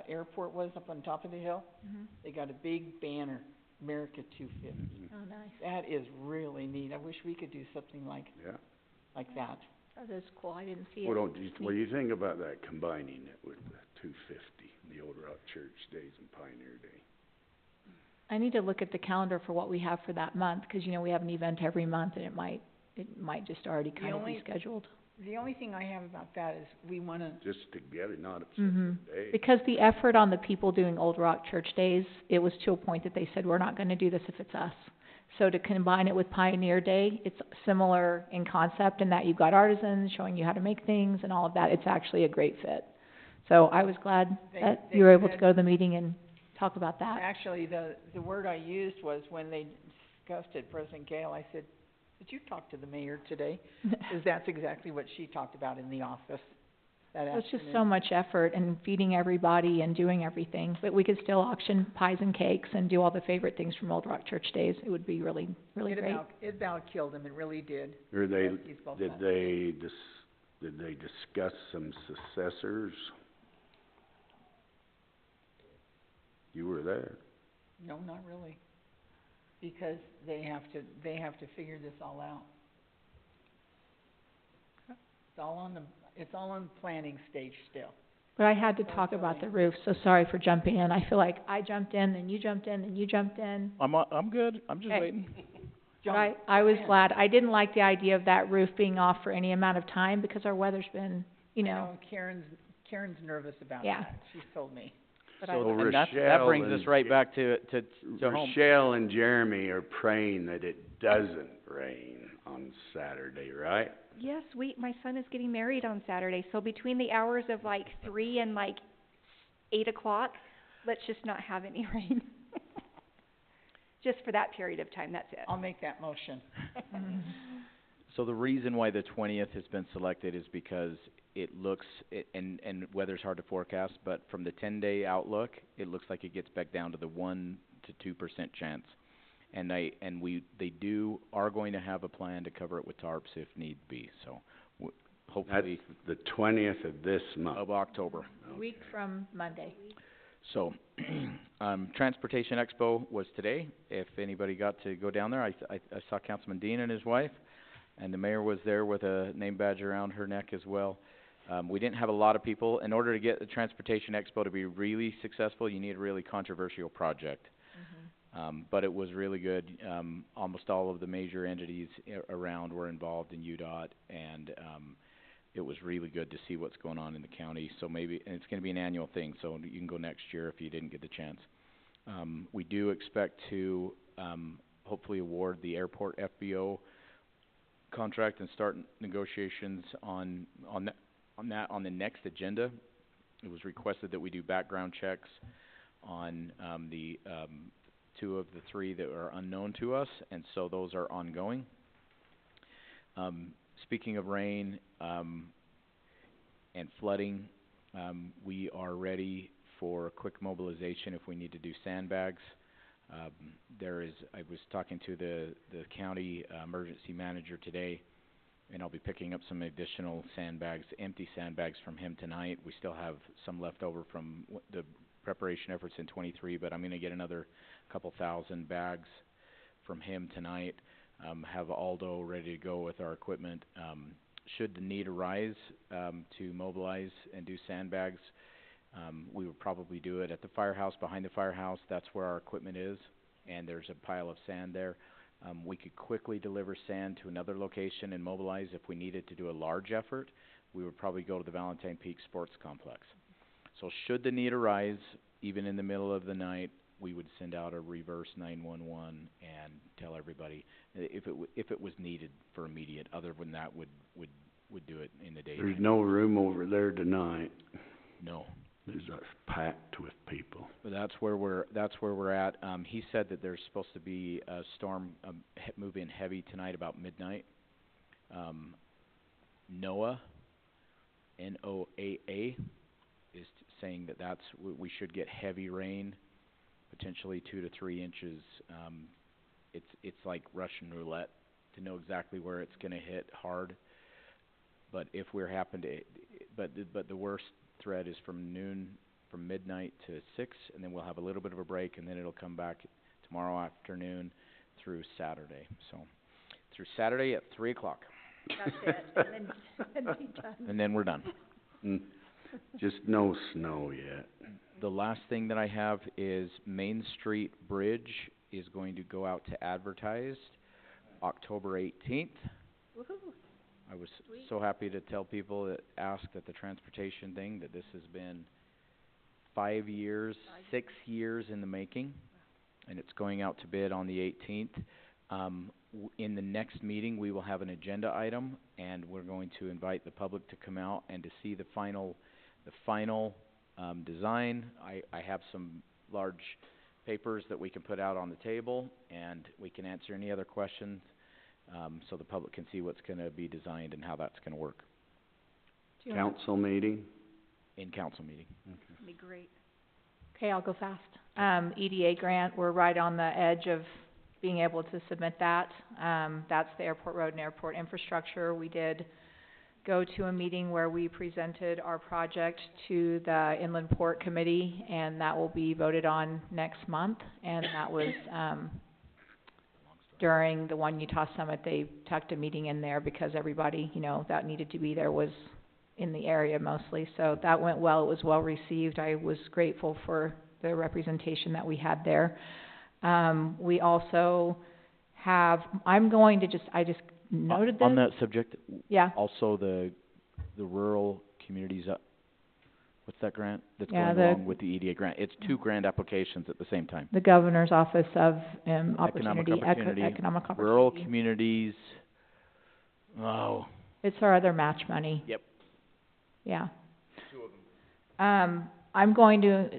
airport was up on top of the hill? Mhm. They got a big banner, America 250. Oh, nice. That is really neat. I wish we could do something like Yeah. that. That is cool. I didn't see it. What do you think about that, combining it with the 250, the Old Rock Church Days and Pioneer Day? I need to look at the calendar for what we have for that month, 'cause you know, we have an event every month and it might just already kind of be only- scheduled. The only thing I have about that is we wanna, Just together, not a Mhm. separate day. Because the effort on the people doing Old Rock Church Days, it was to a point that they said, we're not gonna do this if it's us. So to combine it with Pioneer Day, it's similar in concept in that you've got artisans showing you how to make things and all of that. It's actually a great fit. So I was glad that you were able to go to the meeting and talk about that. actually, the word I used was when they discussed it, President Gale, I said, did you talk to the mayor today? 'Cause that's exactly what she talked about in the office that afternoon. It's just so much effort and feeding everybody and doing everything, but we could still auction pies and cakes and do all the favorite things from Old Rock Church Days. It would be really, really great. It about killed him, it really did. Or they, Yes, he's both did sides. did they discuss some successors? You were there. No, not really. Because they have to figure this all out. It's all on the planning stage still. But I had to talk about the roof, so sorry for jumping in. I feel like I jumped in, then you jumped in, then you jumped in. I'm good, I'm just Okay. waiting. But I was glad. I didn't like the idea of that roof being off for any amount of time because our weather's been, you know, Karen's nervous about Yeah. that, she's told me. but So, Well, and that Rochelle brings us and right back to home. Rochelle and Jeremy are praying that it doesn't rain on Saturday, right? Yes, my son is getting married on Saturday, so between the hours of like 3 and like 8 o'clock, let's just not have any rain. Just for that period of time, that's it. I'll make that motion. So the reason why the 20th has been selected is because it looks, and weather's hard to forecast, but from the 10-day outlook, it looks like it gets back down to the 1 to 2% chance. And they are going to have a plan to cover it with tarps if need be, so hopefully That's the 20th of this month. of October. a week from Monday. So, Transportation Expo was today. If anybody got to go down there, I saw Councilman Dean and his wife, and the mayor was there with a name badge around her neck as well. We didn't have a lot of people. In order to get the Transportation Expo to be really successful, you need a really controversial project. But it was really good. Almost all of the major entities around were involved in UDOT, and it was really good to see what's going on in the county. So maybe, and it's gonna be an annual thing, so you can go next year if you didn't get the chance. We do expect to, hopefully award the airport FBO contract and start negotiations on the next agenda. It was requested that we do background checks on, the 2 of the 3 that are unknown to us, and so those are ongoing. Speaking of rain, and flooding, we are ready for quick mobilization if we need to do sandbags. I was talking to the county emergency manager today, and I'll be picking up some additional sandbags, empty sandbags from him tonight. We still have some left over from the preparation efforts in 23, but I'm gonna get another couple thousand bags from him tonight. Have Aldo ready to go with our equipment. Should the need arise, to mobilize and do sandbags, we would probably do it at the firehouse, behind the firehouse. That's where our equipment is, and there's a pile of sand there. We could quickly deliver sand to another location and mobilize if we needed to do a large effort. We would probably go to the Valentine Peak Sports Complex. So should the need arise, even in the middle of the night, we would send out a reverse 911 and tell everybody if it was needed for immediate. Other than that, would do it in the daytime. There's no room over there tonight. No. There's packed with people. But that's where we're at. He said that there's supposed to be a storm move in heavy tonight about midnight. NOAA NOAA is saying that we should get heavy rain, potentially 2 to 3 inches. It's like Russian roulette to know exactly where it's gonna hit hard. But if we're but the worst threat is from midnight to 6, and then we'll have a little bit of a break, and then it'll come back tomorrow afternoon through Saturday. So, through Saturday at 3 o'clock. That's it, and then be done. And then we're done. Just no snow yet. The last thing that I have is Main Street Bridge is going to go out to advertise October 18th. Woohoo. I was so happy to tell people that asked at the transportation thing that this has been 5 years, 6 years in the making, and it's going out to bid on the 18th. In the next meeting, we will have an agenda item, and we're going to invite the public to come out and to see the final design. I have some large papers that we can put out on the table, and we can answer any other questions, so the public can see what's gonna be designed and how that's gonna work Council meeting? in council meeting. That'd be great. Okay, I'll go fast. EDA grant, we're right on the edge of being able to submit that. That's the airport road and airport infrastructure. We did go to a meeting where we presented our project to the Inland Port Committee, and that will be voted on next month. And that was, during the One Utah Summit, they tucked a meeting in there because everybody, that needed to be there was in the area mostly. So that went well. It was well received. I was grateful for the representation that we had there. We also have, I just noted this. On that subject, Yeah. also the rural communities, what's that grant that's Yeah, going along with the EDA grant? It's 2 grant applications at the same time. The Governor's Office of, Economic Opportunity. Opportunity. Rural communities, It's our other match money. Yep. Yeah. 2 of them. I'm going to,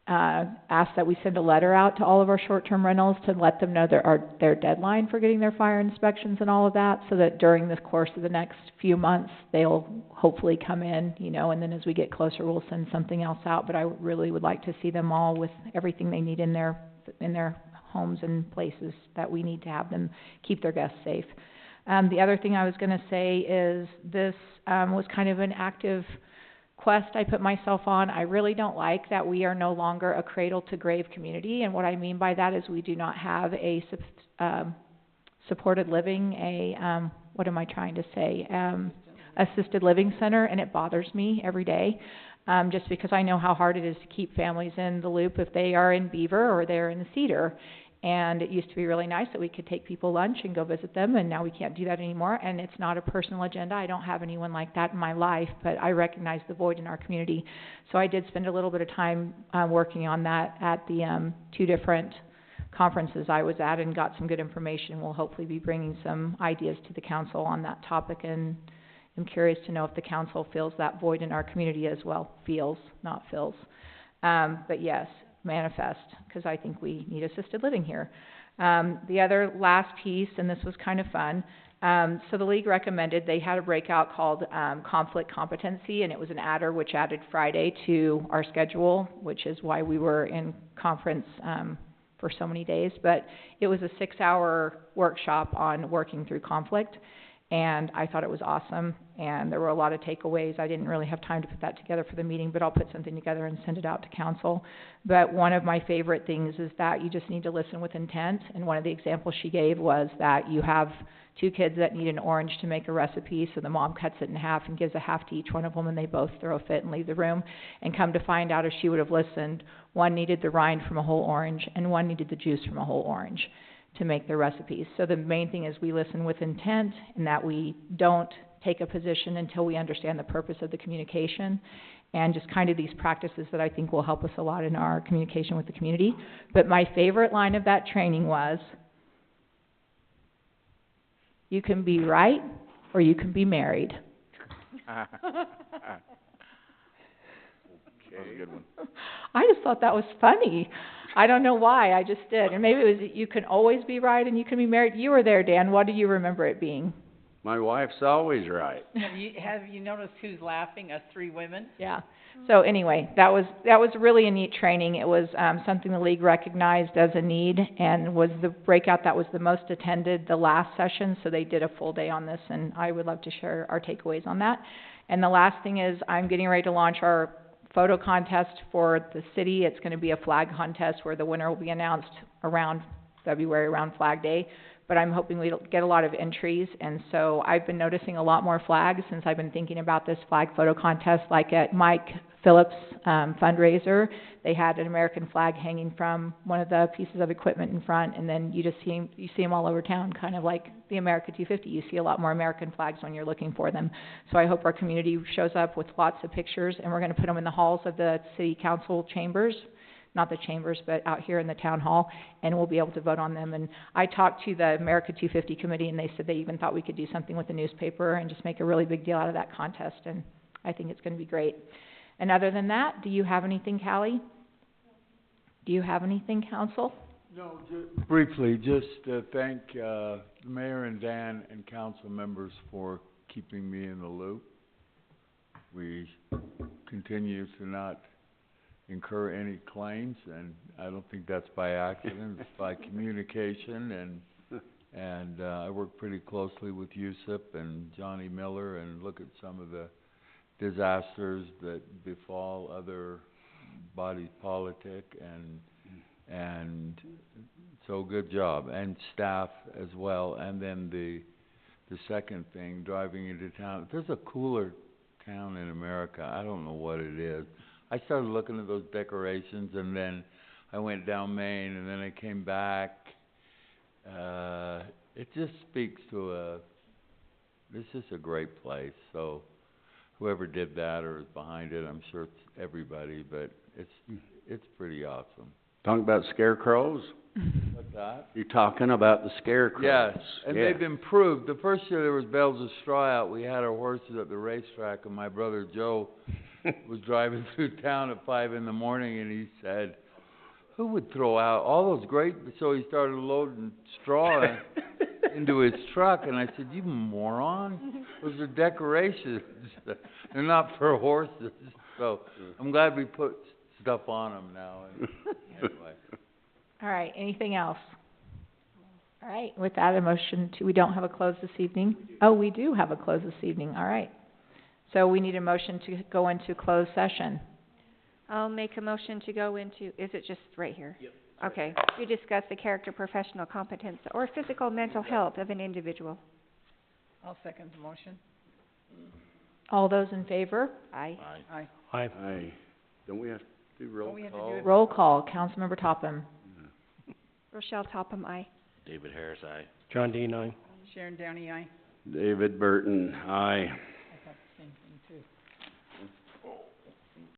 ask that we send a letter out to all of our short-term rentals to let them know their deadline for getting their fire inspections and all of that, so that during the course of the next few months, they'll hopefully come in, and then as we get closer, we'll send something else out. But I really would like to see them all with everything they need in their homes and places that we need to have them keep their guests safe. The other thing I was gonna say is this, was kind of an active quest I put myself on. I really don't like that we are no longer a cradle-to-grave community, and what I mean by that is we do not have a supported living, assisted living center, and it bothers me every day, just because I know how hard it is to keep families in the loop if they are in Beaver or they're in the Cedar. And it used to be really nice that we could take people lunch and go visit them, and now we can't do that anymore. And it's not a personal agenda. I don't have anyone like that in my life, but I recognize the void in our community. So I did spend a little bit of time working on that at the 2 different conferences I was at, and got some good information. We'll hopefully be bringing some ideas to the council on that topic, and I'm curious to know if the council feels that void in our community as well. Feels, not fills. But yes, manifest, because I think we need assisted living here. The other last piece, and this was kind of fun, so the league recommended, they had a breakout called conflict competency, and it was an adder which added Friday to our schedule, which is why we were in conference for so many days. But it was a 6-hour workshop on working through conflict, and I thought it was awesome, and there were a lot of takeaways. I didn't really have time to put that together for the meeting, but I'll put something together and send it out to council. But one of my favorite things is that you just need to listen with intent, and one of the examples she gave was that you have 2 kids that need an orange to make a recipe, so the mom cuts it in half and gives a half to each one of them, and they both throw a fit and leave the room. And come to find out, if she would have listened, one needed the rind from a whole orange, and one needed the juice from a whole orange to make their recipes. So the main thing is we listen with intent, and that we don't take a position until we understand the purpose of the communication, and just kind of these practices that I think will help us a lot in our communication with the community. But my favorite line of that training was, you can be right or you can be married. That was a good one. I just thought that was funny. I don't know why, I just did. And maybe it was, you can always be right and you can be married. You were there, Dan. What do you remember it being? My wife's always right. Have you noticed who's laughing? Us three women? Yeah. So anyway, that was really a neat training. It was, something the league recognized as a need and was the breakout that was the most attended the last session, so they did a full day on this, and I would love to share our takeaways on that. And the last thing is, I'm getting ready to launch our photo contest for the city. It's gonna be a flag contest where the winner will be announced around February, around Flag Day. But I'm hoping we'll get a lot of entries, and so I've been noticing a lot more flags since I've been thinking about this flag photo contest, like at Mike Phillips' fundraiser. They had an American flag hanging from one of the pieces of equipment in front, and then you see them all over town, kind of like the America 250. You see a lot more American flags when you're looking for them. So I hope our community shows up with lots of pictures, and we're gonna put them in the halls of the city council chambers. Not the chambers, but out here in the town hall, and we'll be able to vote on them. And I talked to the America 250 committee, and they said they even thought we could do something with the newspaper and just make a really big deal out of that contest, and I think it's gonna be great. And other than that, do you have anything, Callie? Do you have anything, council? No, briefly, just thank, the mayor and Dan and council members for keeping me in the loop. We continue to not incur any claims, and I don't think that's by accident, it's by communication, and I work pretty closely with Yusuf and Johnny Miller and look at some of the disasters that befall other bodies politic, and so good job, and staff as well. And then the second thing, driving into town, if there's a cooler town in America, I don't know what it is. I started looking at those decorations, and then I went down Main, and then I came back. It just speaks to this is a great place. So whoever did that or is behind it, I'm sure it's everybody, but it's pretty awesome. Talking about scarecrows? What's that? You're talking about the scarecrows? Yes, and Yeah. they've improved. The first year there was bales of straw out, we had our horses at the racetrack, and my brother Joe was driving through town at 5 in the morning, and he said, who would throw out all those great, so he started loading straw into his truck, and I said, you moron, those are decorations, they're not for horses. So I'm glad we put stuff on them now, and anyway. All right, anything else? All right, with that, a motion to, we don't have a close this evening? Oh, we do have a close this evening, all right. So we need a motion to go into closed session. I'll make a motion to go into, is it just right here? Yep. Okay, to discuss the character, professional competence, or physical, mental health of an individual. I'll second the motion. All those in favor? Aye. Aye. Aye. Don't we have to do roll Don't we have to call? do it? Roll call, Councilmember Topham. Rochelle Topham, aye. David Harris, aye. John Dean, aye. Sharon Downey, aye. David Burton, aye. I thought the same thing too.